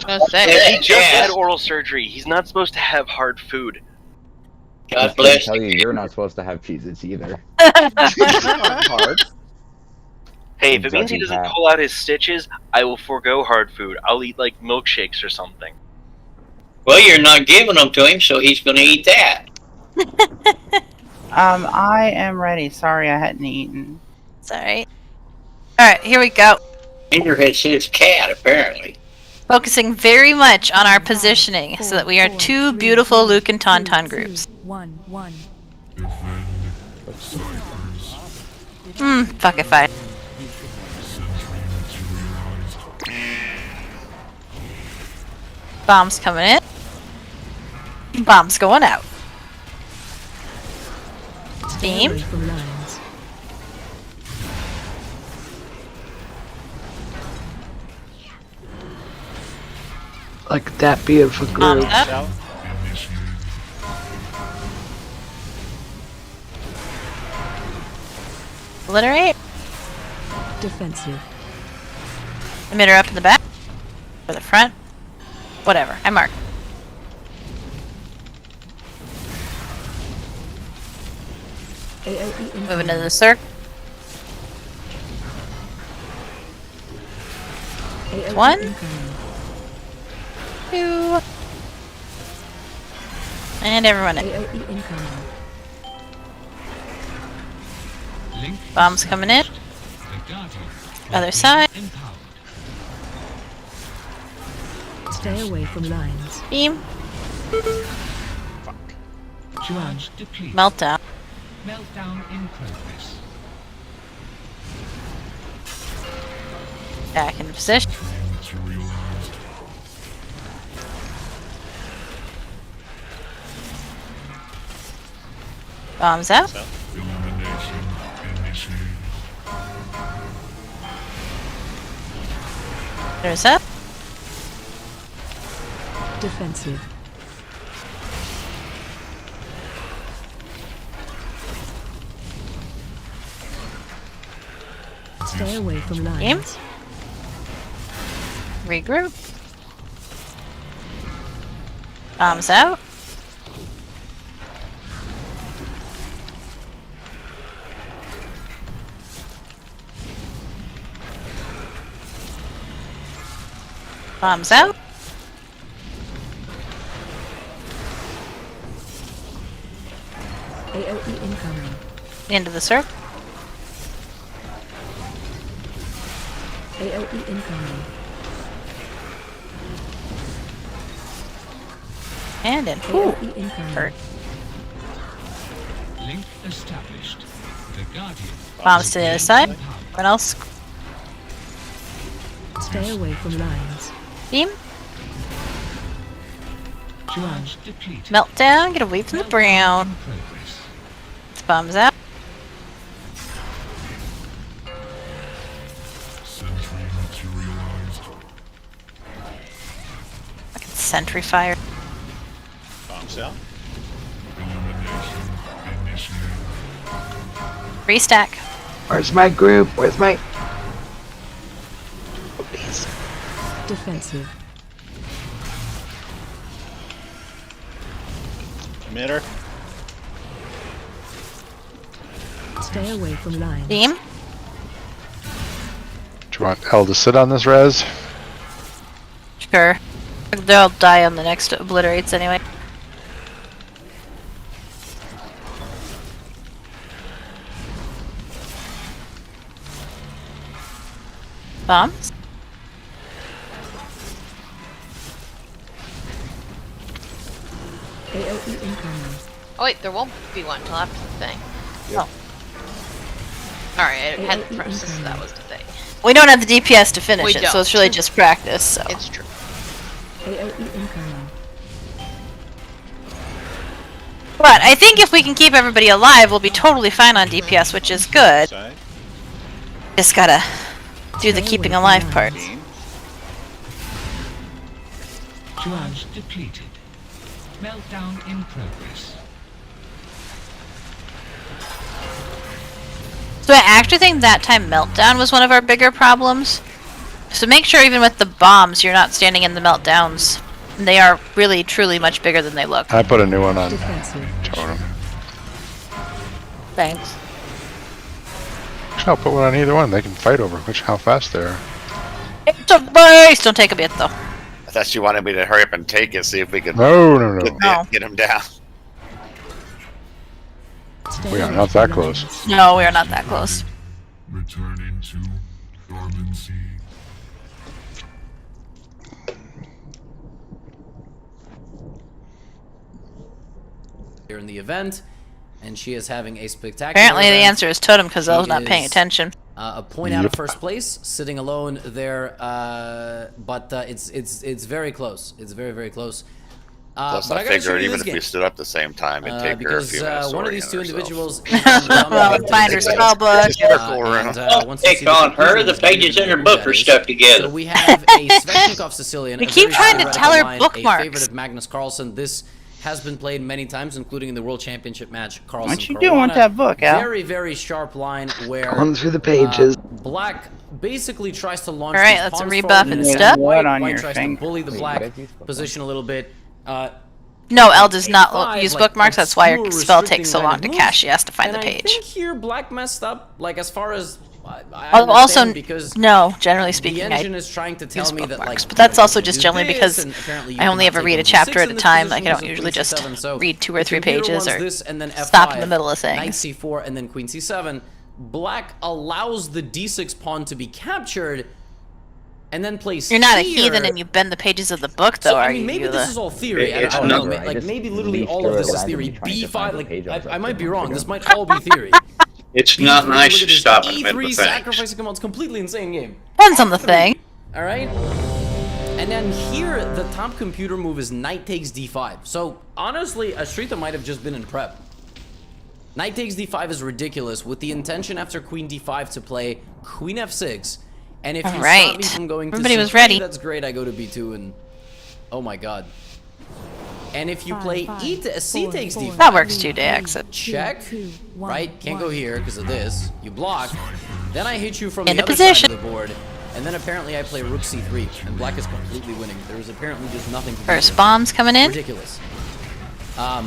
And he just had oral surgery. He's not supposed to have hard food.
God bless
you. You're not supposed to have Cheez-Its either.
Hard. Hey, if it means he doesn't
hat.
pull out his stitches, I will forego hard food. I'll eat, like, milkshakes or something.
Well, you're not giving them to him, so he's going to eat that.
I am ready. Sorry, I hadn't eaten.
It's alright. Alright, here we go.
Enderhead his cat, apparently.
Focusing very much on our positioning so that we are two beautiful Luke and Tauntaun groups.
1-1.
Fuck if I. Bombs coming in. Bombs going out. Steam.
Like that beautiful group.
Obliterate.
Defensive.
Emitter up in the back. Or the front. Whatever. I mark. Move into the circle. One. 2. And everyone in. Bombs coming in. Other side.
Stay away from lines.
Beam.
Charge depleted.
Meltdown.
Meltdown in progress.
Back in position. Bombs out. There's up.
Defensive. Stay away from lines.
Game. Regroup. Bombs out. Bombs out.
AOE incoming.
Into the circle.
AOE incoming.
And in. Ooh.
AOE incoming.
Hurt.
Link established. The Guardian.
Bombs to the other side. What else?
Stay away from lines.
Beam.
Charge depleted.
Meltdown. Get away from the brown. Bombs out.
Sentry materialized.
Fucking sentry fire.
Bombs out.
Illumination initiated.
Restack.
Where's my group? Where's my... Please.
Defensive.
Emitter.
Stay away from lines.
Beam.
Do you want L to sit on this res?
Sure. They'll die on the next obliterates anyway. Bombs.
AOE incoming.
Oh wait, there won't be one until after the thing.
Oh.
Alright, I hadn't pressed this, so that was the thing.
We don't have the DPS to finish
We
it, so
don't.
it's really just practice. So.
It's true.
AOE incoming.
But I think if we can keep everybody alive, we'll be totally fine on DPS, which is good. Just gotta do the keeping alive part.
Charge depleted. Meltdown in progress.
So I actually think that time Meltdown was one of our bigger problems. So make sure even with the bombs, you're not standing in the Meltdowns. They are really, truly much bigger than they look.
I put a new one on totem.
Thanks.
Actually, I'll put one on either one. They can fight over how fast they are.
It's a race! Don't take a bit though.
I thought you wanted me to hurry up and take it, see if we could
No.
get him down.
We are not that close.
No, we are not that close.
Returning to dormancy.
Here in the event, and she is having a spectacular
Apparently the
event.
answer is Totem because I was
She
not paying
is,
attention.
A point out of first place, sitting alone there, but it's very close. It's very close.
Plus,
but
I
gotta show
figured
you
even
this
if we
game.
stood up at the same time, it'd take her a
because
few minutes to
one of these two
orient
individuals
Find her spell book.
Don't pick on her. The pages in her book are stuck together.
So we have a Sveshnikov Sicilian.
We
a
keep
very
trying to
theoretical
tell her
line,
bookmarks.
A favorite of Magnus Carlsen. This has been played many times, including in the World Championship match. Carlsen.
What you doing with that book, Al?
Very sharp line where
Going through the pages.
Black basically tries to launch.
All right,
these
let's
pawns
rebuff
forward
and
in
stuff.
What on
White
your
tries
finger?
to bully the black position a little bit.
No, L does not
Five,
use
like,
bookmarks. That's why her
obscure,
spell
restricting
takes so
line
long
of
to
moves.
cast. She has to find
And
the
I
page.
think here Black messed up, like as far as I
Also,
understand, because
no, generally
the
speaking,
engine
I
is trying to tell
use
me that
bookmarks,
like.
but that's also
you
just
do
generally
this,
because
and apparently you
I only
cannot
ever read a
take
chapter
C6
at a
in this
time.
position
Like I don't
because of
usually
queen
just
C7, so
read 2 or
the
3
computer
pages
wants
or
this and then
stop in
F5,
the middle of
Knight
things.
C4 and then Queen C7. Black allows the D6 pawn to be captured, and then plays.
You're not a
here.
heathen and you bend the pages of the book, though,
So,
are
I mean,
you?
maybe this is all theory. I
It's
don't know.
not.
Like maybe literally
leafed
all of this
through
is
it
theory.
randomly trying to find the
B5.
page I was
I might be
looking
wrong.
for.
This might all be theory.
It's not nice
Look
to
at this.
stop in the middle
E3
of things.
sacrificing commands, completely insane game.
Depends on the thing.
All right. And then here, the top computer move is knight takes d5. So honestly, Ashrita might have just been in prep. Knight takes d5 is ridiculous, with the intention after queen d5 to play queen f6. And if you stop me from going to
Everybody was
c3,
ready.
that's great. I go to b2 and oh my god. And if you play C takes defense,
that works too, Dax.
Check. Right? Can't go here because of this. You block. Then I hit you from the
Into
other
position.
side of the board. And then apparently I play Rook C3, and Black is completely winning. There's apparently just nothing to do
First
here.
bomb's coming in.
Ridiculous.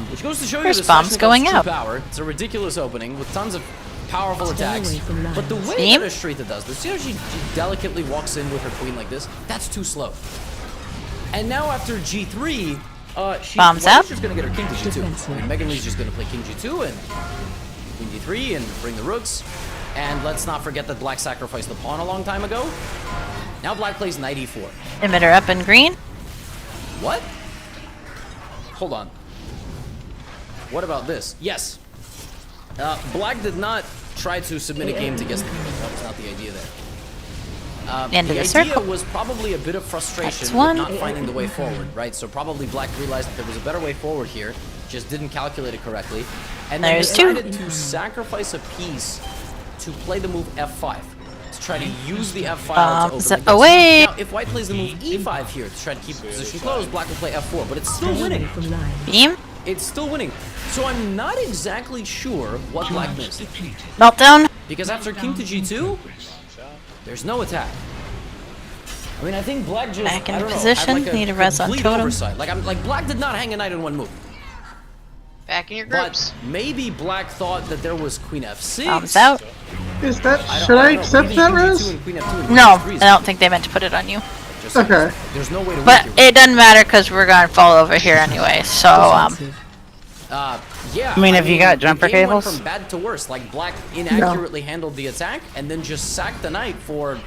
Which goes to show
First
you this
bomb's going out.
power. It's a ridiculous opening with tons of powerful attacks. But the way
Steam?
that Ashtrita does this, see how she delicately walks in with her queen like this? That's too slow. And now after G3,
Bombs out.
She's going to get her king to G2. I mean, Megan Lee's just going to play king G2 and queen D3 and bring the rooks. And let's not forget that Black sacrificed the pawn a long time ago. Now Black plays knight E4.
Emitter up in green.
What? Hold on. What about this? Yes. Black did not try to submit a game to guess the game. That was not the idea there.
End of the
idea
circle.
was probably a bit of frustration
That's
with
one.
not finding the way forward, right? So probably Black realized that there was a better way forward here, just didn't calculate it correctly, and then
There's two.
decided to sacrifice a piece to play the move F5 to try to use the F5 to open the gates.
Away.
Now, if White plays the move E5 here to try to keep the position closed, Black will play F4, but it's still winning.
Beam.
It's still winning. So I'm not exactly sure what Black missed.
Meltdown.
Because after king to G2, there's no attack. I mean, I think Black just
Back in
I don't know,
position,
had like a
need a res on
complete
totem.
oversight. Like Black did not hang a knight in one move.
Back in your groups.
But maybe Black thought that there was queen F6.
Bombs out.
Is that? Should I accept that res?
No, I don't think they meant to put it on you.
Okay.
There's no way to
But it doesn't matter because we're gonna fall over here anyway. So
yeah.
I mean, have you got jumper
the game went
cables?
from bad to worse. Like Black inaccurately handled the attack and then just sacked the knight for.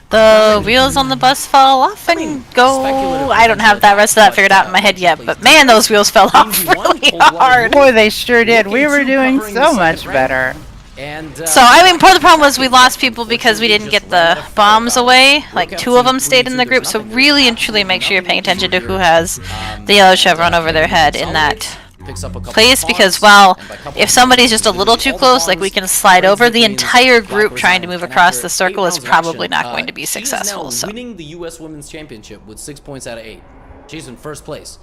the wheels on the bus fall off and go. I don't have that rest of that figured out in my head yet, but man, those wheels fell off really hard.
Boy, they sure did. We were doing so much better.
And
So I mean, part of the problem was we lost people because we didn't get the bombs away. Like 2 of them stayed in the group. So really and truly, make sure you're paying attention to who has the yellow chevron over their head in that place, because well, if somebody's just a little too close, like we can slide over, the entire group trying to move across the circle is probably not going to be successful.
She's
So
now winning the U.S. Women's Championship with 6 points out of 8. She's in first place.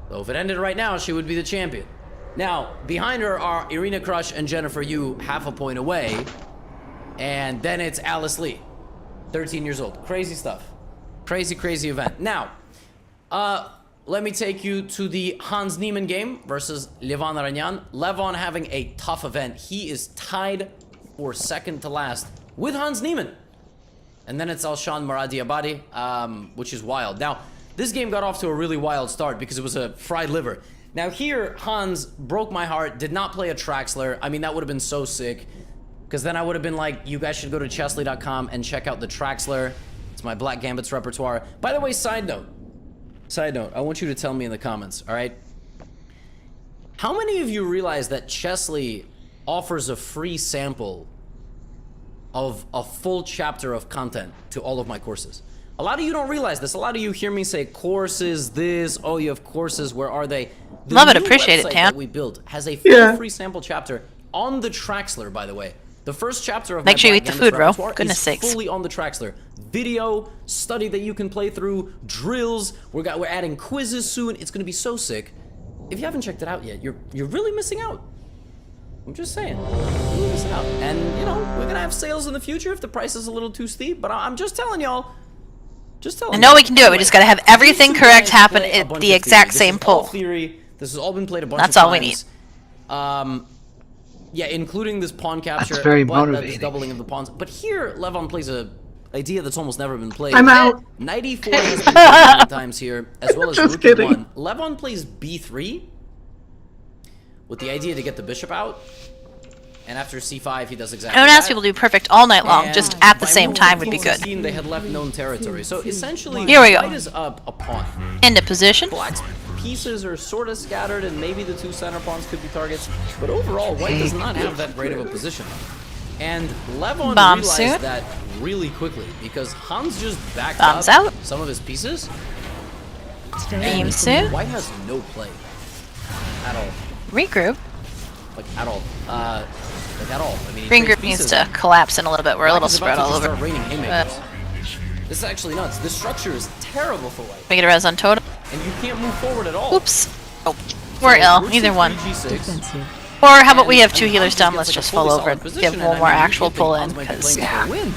So if it ended right now, she would be the champion. Now, behind her are Irina Krush and Jennifer Yu, half a point away. And then it's Alice Lee, 13 years old. Crazy stuff. Crazy, crazy event. Now, let me take you to the Hans Niemann game versus Levon Aranyan. Levon having a tough event. He is tied for second to last with Hans Niemann. And then it's Alshan Maradiabadi, which is wild. Now, this game got off to a really wild start because it was a fried liver. Now here, Hans broke my heart, did not play a Traxler. I mean, that would have been so sick. Because then I would have been like, you guys should go to Chesley.com and check out the Traxler. It's my Black Gambits repertoire. By the way, side note, I want you to tell me in the comments, all right? How many of you realize that Chesley offers a free sample of a full chapter of content to all of my courses? A lot of you don't realize this. A lot of you hear me say courses, this, oh, you have courses, where are they? The
love it,
new
appreciate it,
website
Tam.
that we built has a full free sample chapter on the Traxler, by the way. The first chapter of
Make
my
sure you
Black
eat the
Gambits
food, bro.
repertoire
Goodness
is
sakes.
fully on the Traxler. Video, study that you can play through, drills. We're adding quizzes soon. It's gonna be so sick. If you haven't checked it out yet, you're really missing out. I'm just saying, you're really missing out. And you know, we're gonna have sales in the future if the price is a little too steep. But I'm just telling y'all.
I know we can do it. We just gotta have everything correct happen at the exact same pull.
Theory. This has all been played a bunch
That's
of
all we
times. Yeah, including this pawn capture.
That's very
but
motivating.
This doubling of the pawns. But here, Levon plays a idea that's almost never been played.
I'm out.
94 has been played many times here, as well as
Just
Rook
kidding.
E1. Levon plays B3 with the idea to get the bishop out. And after C5, he does exactly
I don't
that.
ask people to do perfect all night long,
And
just at the
by
same
move
time would be good.
16, they had left known territory. So essentially,
Here we go.
White is up a pawn.
Into position.
Black's pieces are sort of scattered, and maybe the 2 center pawns could be targets. But overall, White does not have that great of a position. And Levon
Bomb
realized
soon.
that really quickly because Hans just backed
Bombs
up
out.
some of his pieces.
Beam
And
soon.
White has no play at all.
Regroup.
Like at all. Like at all. I mean, he
Green
trades
group needs
pieces
to
and
collapse in a little bit. We're a
Black
little
is
spread
about to
all
just
over.
start raining haymakers. This is actually nuts. This structure is terrible for White.
We get a res on totem.
and you can't move forward at all.
Oops. Oh, we're ill.
Rook
Either
C3,
one.
G6.
Or how about we have two
And
healers
Hans
down?
gets,
Let's
like, a
just
fully
fall over
solid
and
position,
give
and
one
I
more
mean, you
actual
think
pull
Hans
in.
might be
Because
playing for a win.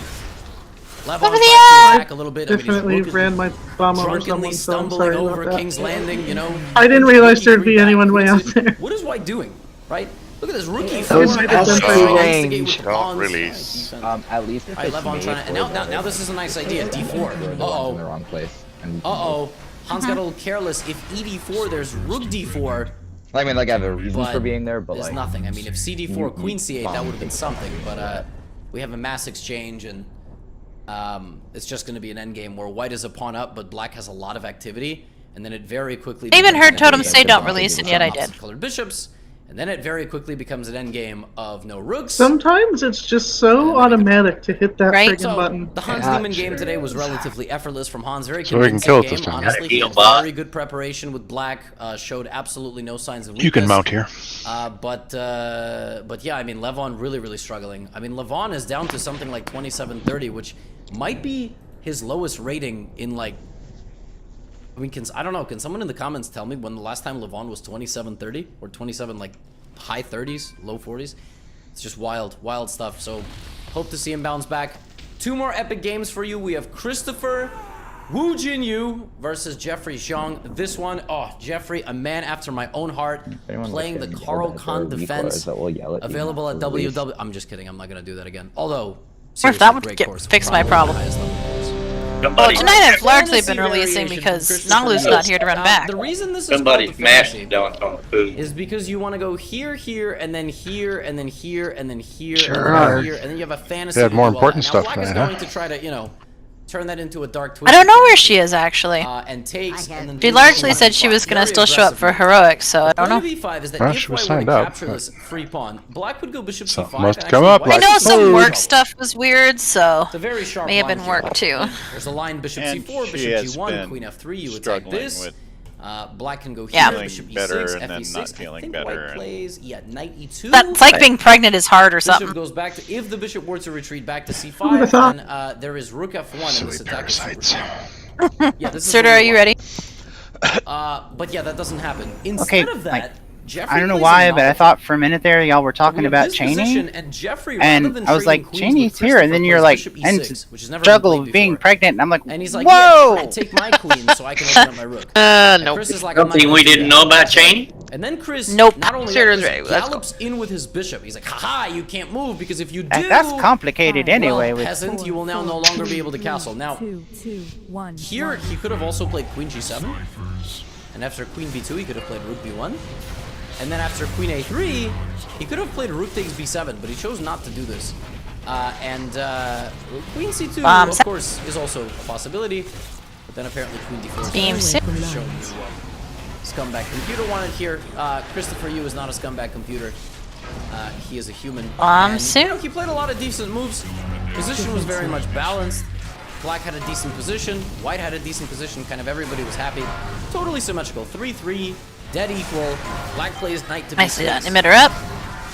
Levon's
over the
trying to
edge!
back a little bit. I mean, his
Definitely
rook is
ran my bomb over
drunkenly
someone, so I'm
stumbling
sorry
over
about that.
King's Landing, you know.
I didn't realize there'd be
Back,
anyone way out
Queen C-
there.
What is White doing, right? Look at this rookie.
That was
four,
SQ
trying to
range.
instigate with
Don't
pawns.
release.
At least if
Alright,
it's
Levon
made
trying to, and
for
now this is a nice idea. D4.
in
Uh-oh.
the wrong place.
Uh-oh. Hans got a little careless. If ED4, there's Rook D4.
I mean, like, I have a reason for being there, but
there's
like...
nothing. I mean, if CD4, Queen C8, that would have been something. But we have a mass exchange, and it's just going to be an endgame where White is a pawn up, but Black has a lot of activity, and then it very quickly...
I even
becomes
heard
an
Totem
endgame
say
of
don't release, and yet I did.
Colored bishops, and then it very quickly becomes an endgame of no rooks.
Sometimes it's just so automatic to hit that
Right?
friggin'
So,
button.
the Hans Neiman game today was relatively effortless from Hans. Very
So we can
convincing
kill it
game.
this time.
Honestly, he had very good preparation with Black. Showed absolutely no signs of weakness.
You can mount here.
But yeah, I mean, Levon really struggling. I mean, Levon is down to something like 2730, which might be his lowest rating in like... I mean, I don't know. Can someone in the comments tell me when the last time Levon was 2730 or 27 like high 30s, low 40s? It's just wild stuff. So hope to see him bounce back. Two more epic games for you. We have Christopher Wu Jinyu versus Jeffrey Zhang. This one, oh, Jeffrey, a man after my own heart, playing the Karo Khan defense. Available at WW. I'm just kidding. I'm not gonna do that again. Although,
Or if that would fix my problem. Well, tonight I've largely been releasing because Nalu's not here to run back.
The reason this is
Somebody's mashing down on the food.
is because you want to go here, and then here, and then here, and then here,
Sure
and
are.
then here, and then you have a fantasy.
They had more
to do all
important
that.
stuff
Now, Black is
tonight,
going
huh?
to try to, you know, turn that into a dark twist.
I don't know where she is actually.
And takes. And then
She largely said she was gonna still show up for heroics, so I don't know.
B5 is that
Well,
if
she was
White were to
signed up,
capture
but-
this free pawn, Black would go bishop
Something
c5.
must
and
come
actually
up,
White
I know
would
some
move.
work stuff was weird, so
It's a very sharp
may have
line
been
here.
work too.
There's a line bishop
And
c4,
she
bishop
has
g1,
been
queen f3. You attack
struggling
this.
with
Black can go
Yeah.
here, bishop
feeling better
e6,
and then
fe6.
not feeling
I think
better
White
and-
plays, knight e2.
That's like being pregnant is hard or
Bishop
something.
goes back to, if the bishop were to retreat back to
would've
c5,
thought?
then there is rook f1 and this
Silly
attack is super
parasites.
strong. Yeah, this is
Sirda,
what
are
we
you
want.
ready?
But yeah, that doesn't happen. Instead of that,
like,
Jeffrey
I don't know
plays
why,
a
but I
novel.
thought for a minute there y'all were
We
talking
have
about
this
Cheney,
position, and Jeffrey, rather
and
than
I was
trading
like,
queens
Cheney's
with
here, and then
Christopher,
you're
plays
like,
bishop
and
e6, which has never been
struggle
played
of being
before.
pregnant, and I'm like,
And he's like,
whoa!
yeah, take my queen so I can open up my rook. And
Nope.
Chris is like, I'm not
Something
gonna
we
do
didn't
that.
know about Cheney?
And then Chris,
Nope.
not only
Sure
that,
is
Chris
right. Let's go.
gallops in with his bishop. He's like, haha, you can't move because if you do,
That's complicated anyway.
well,
With
peasant, you will now no longer be able to castle. Now,
2, 2, 1.
here he could have also played queen g7, and after queen b2 he could have played rook b1, and then after queen a3 he could have played rook takes b7, but he chose not to do this. Queen c2
Bombs.
of course is also a possibility, but then apparently queen d4
Beam
is
sip.
shown you scumbag computer wanted here. Christopher Yu is not a scumbag computer. He is a human. And,
Sim.
you know, he played a lot of decent moves. Position was very much balanced. Black had a decent position. White had a decent position. Kind of everybody was happy. Totally symmetrical. 3-3, dead equal. Black plays knight to b6.
Nicely done. Emitter up.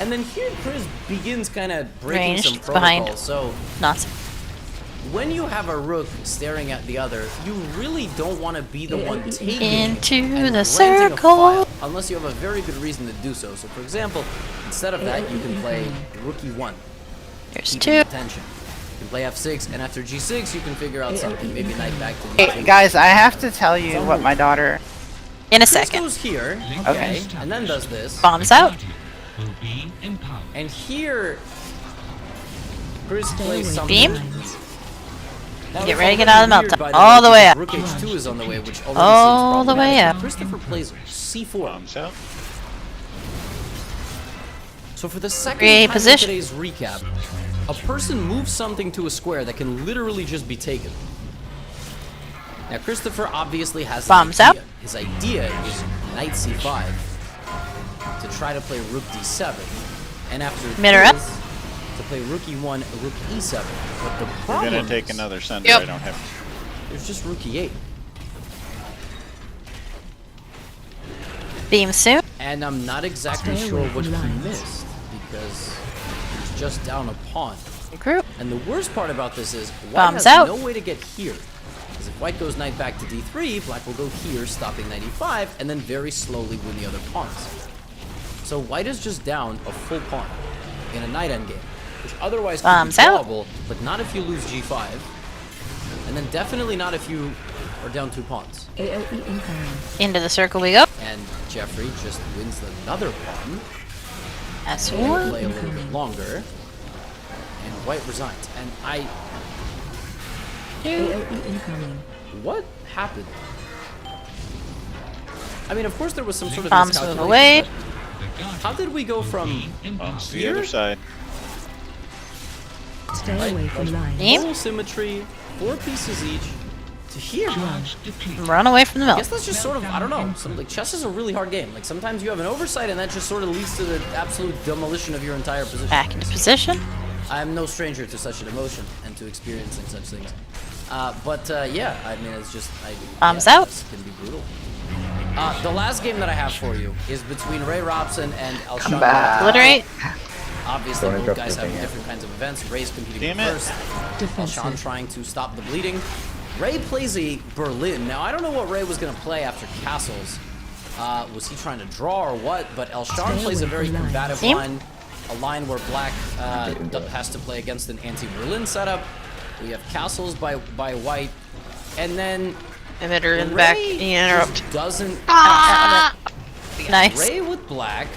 And then here Chris begins kind of breaking
Ranged.
some
It's
protocols.
behind.
So
Nonsense.
when you have a rook staring at the other, you really don't want to be the one taking
Into
and
the
granting a
circle.
file, unless you have a very good reason to do so. So for example, instead of that, you can play rook e1.
There's
keeping
two.
attention. You can play f6, and after g6, you can figure out something. Maybe knight back to
Hey,
d2.
guys, I have to tell you what my daughter.
In a
Chris
second.
goes here,
Okay.
and then does this.
Bombs out.
And here, Chris plays something.
Beam.
Now,
Get
it's
ready to get out of the
weird,
meltdown.
by
All the
way,
way
because
up.
Rook h2 is on the way, which already
All
seems
the way
problematic.
up.
Christopher plays c4.
Bombs out.
So for the second
Great
time
position.
in today's recap, a person moves something to a square that can literally just be taken. Now Christopher obviously has an
Bombs
idea.
out.
His idea is knight c5 to try to play rook d7, and after
Mitter up.
this, to play rook e1, rook e7. But the
We're
problem
gonna take
is,
another sender.
Yep.
I don't have.
there's just rook e8.
Beam soon.
And I'm not exactly sure what he missed, because he's just down a pawn.
Group.
And the worst part about this is White
Bombs
has
out.
no way to get here. Because if white goes knight back to d3, black will go here, stopping knight e5, and then very slowly win the other pawns. So white is just down a full pawn in a knight endgame, which otherwise could be drawable, but not if you lose g5, and then definitely not if you are down 2 pawns.
AOE incoming.
Into the circle we go.
And Jeffrey just wins another pawn.
That's
and
one.
play a little bit longer, and white resigns. And
AOE incoming.
what happened? I mean, of course there was some sort of
Bombs move away.
How did we go from
the other side?
Stay away from lines.
Full symmetry, 4 pieces each, to here?
Run away from the mill.
I guess that's just sort of, I don't know. Like, chess is a really hard game. Like, sometimes you have an oversight, and that just sort of leads to the absolute demolition of your entire position.
Back into position.
I'm no stranger to such an emotion and to experiencing such things. Yeah, I mean, it's just...
Bombs out.
This can be brutal. The last game that I have for you is between Ray Robson and Elshan.
Obliterate.
Obviously, both guys have different kinds of events. Ray's competing first. Elshan trying to stop the bleeding. Ray plays a Berlin. Now, I don't know what Ray was going to play after Castles. Was he trying to draw or what? But Elshan plays a very combative line. A line where black has to play against an anti-Berlin setup. We have Castles by white. And then...
Emitter in back. Interrupt.
Doesn't...
Nice.
Ray with black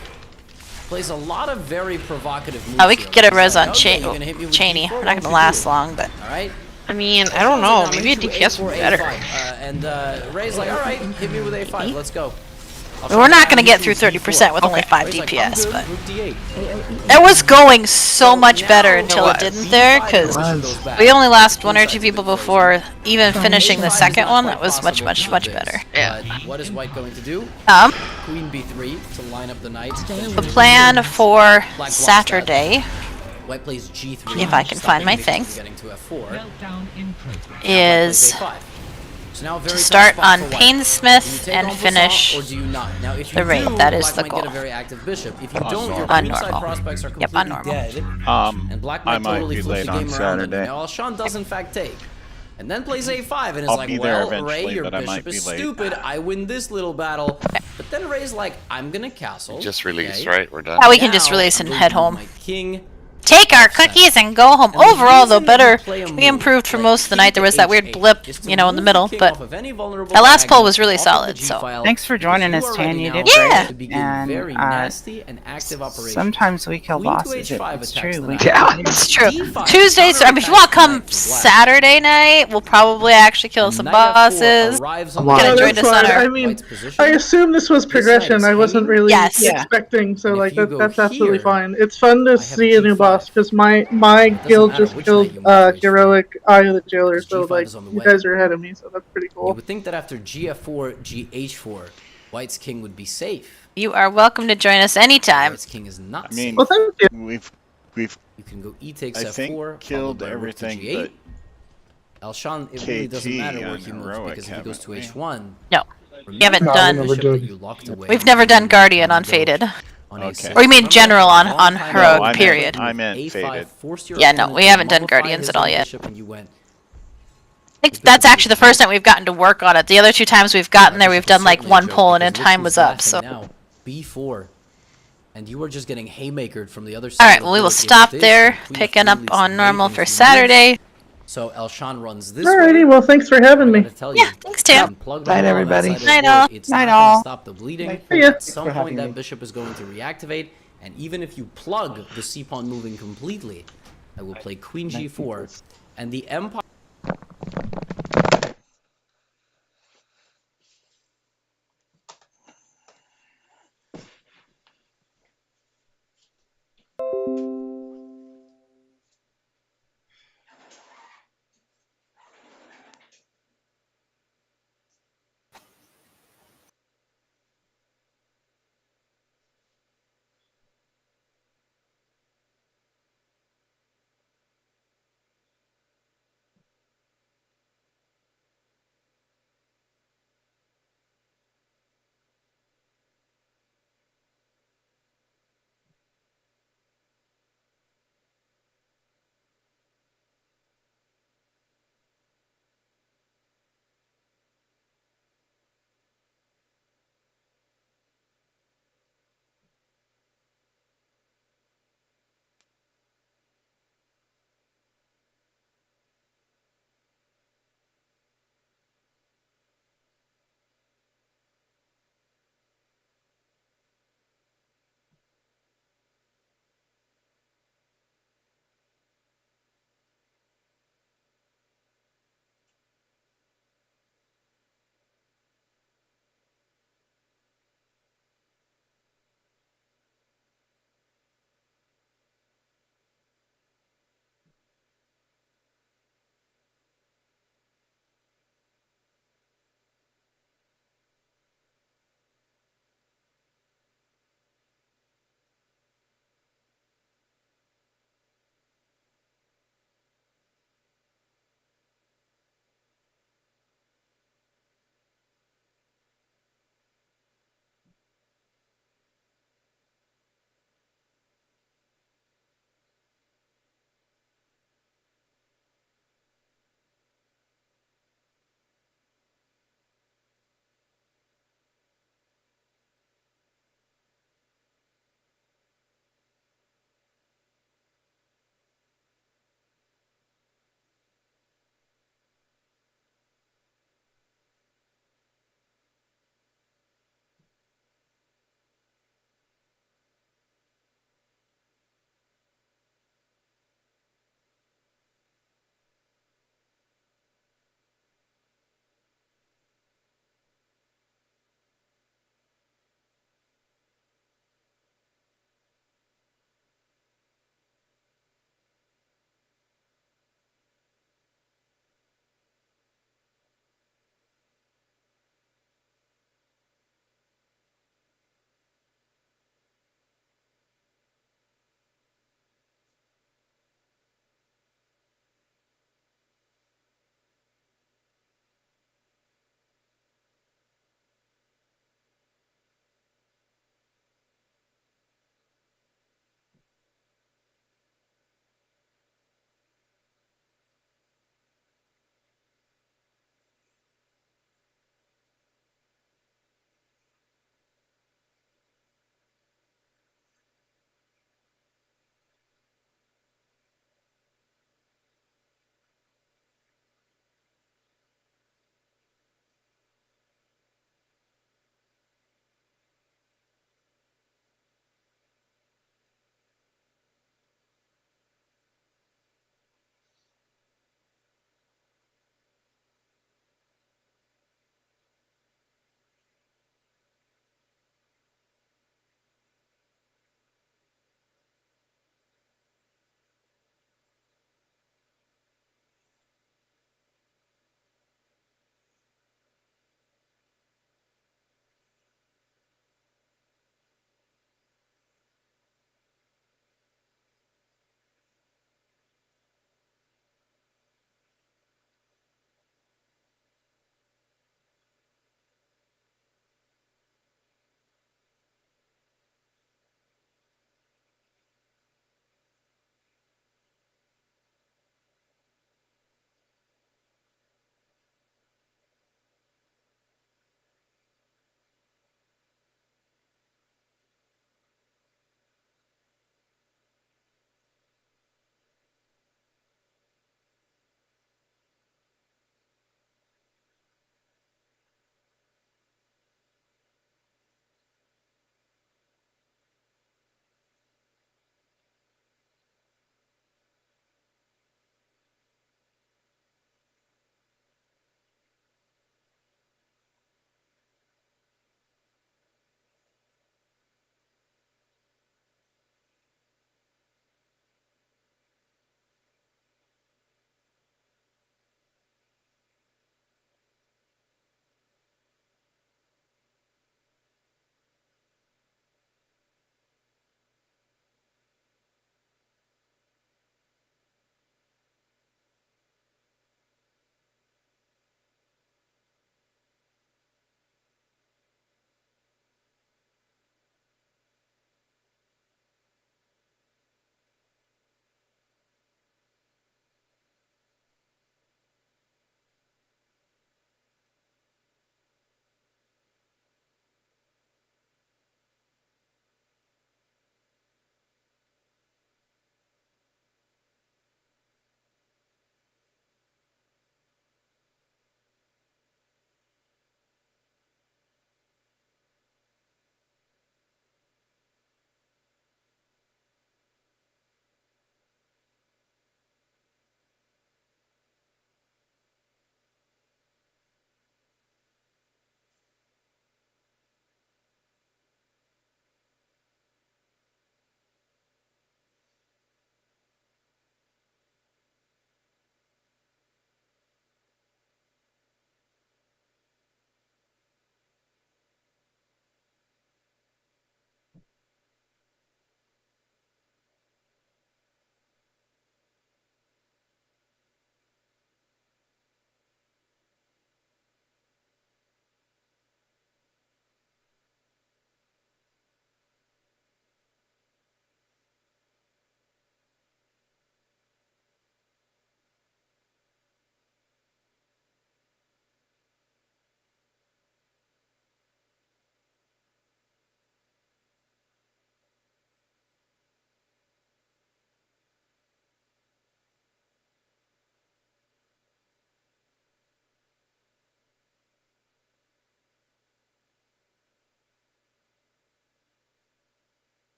plays a lot of very provocative moves.
Oh, we could get a res on
Cheney.
Cheney. We're not going to last long, but...
Alright?
I mean, I don't know. Maybe a DPS would be better.
And Ray's like, alright, hit me with A5. Let's go.
We're not going to get through 30% with only 5 DPS, but it was going so much better until it didn't there, because we only lost 1 or 2 people before even finishing the second one. That was much better.
Yeah. What is white going to do? Queen B3 to line up the knight.
The plan for Saturday,
White plays G3.
if I can find my thing,
Getting to F4.
Is to start on Painsmith and finish the raid. That is the goal. On normal. Yep, on normal.
And black
I
might
might
totally
be
flip
late
the
on
game around.
Saturday.
Now Elshan does in fact take. And then plays A5 and is
I'll
like,
be there
well, Ray,
eventually,
your
but I might
bishop
be
is
late.
stupid. I win this little battle. But then Ray's like, I'm gonna castle.
Just release,
okay?
right? We're done.
Yeah, we can just release and head home.
King.
Take our cookies and go home. Overall, though, better. We improved for most of the night. There was that weird blip, you know, in the middle, but that last pull was really solid. So
Thanks for joining us, Tan. You did great. And sometimes we kill bosses. It's true.
It's true. Tuesdays, I mean, if you want to come Saturday night, we'll probably actually kill some bosses. Gonna join us on our.
I mean, I assume this was progression. I wasn't really expecting, so like that's absolutely fine. It's fun to see a new boss because my guild just killed heroic Eye of the Jailer, so like you guys are ahead of me, so that's pretty
You
cool.
would think that after GF4, GH4, White's king would be safe.
You are welcome to join us anytime.
White's king is not
I mean,
safe.
Well, thank you.
We've
You can go E takes
I
F4,
think killed
followed by rook to
everything
G8. Elshan, it really doesn't
KT
matter where
on
he moves
heroic,
because if he goes to
haven't we?
H1,
No, we haven't done. We've
We've
never done Guardian on Faded.
Okay.
Or you mean general on heroic, period.
I meant Faded.
Yeah, no, we haven't done Guardians at all yet. I think that's actually the first time we've gotten to work on it. The other 2 times we've gotten there, we've done like 1 pull and then time was up. So.
Now, B4, and you are just getting haymakered from the other side.
All right, well we will stop there, picking up on normal for Saturday.
So Elshan runs this
Alrighty, well thanks for having me.
Yeah, thanks Tim.
Night, everybody.
Night all.
It's
Night
not gonna
all.
stop the bleeding.
See ya.
At some
for
point
having
that
me.
bishop is going to reactivate, and even if you plug the c-pawn moving completely, I will play queen g4, and the empire...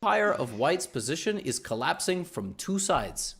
Empire of White's position is collapsing from two sides.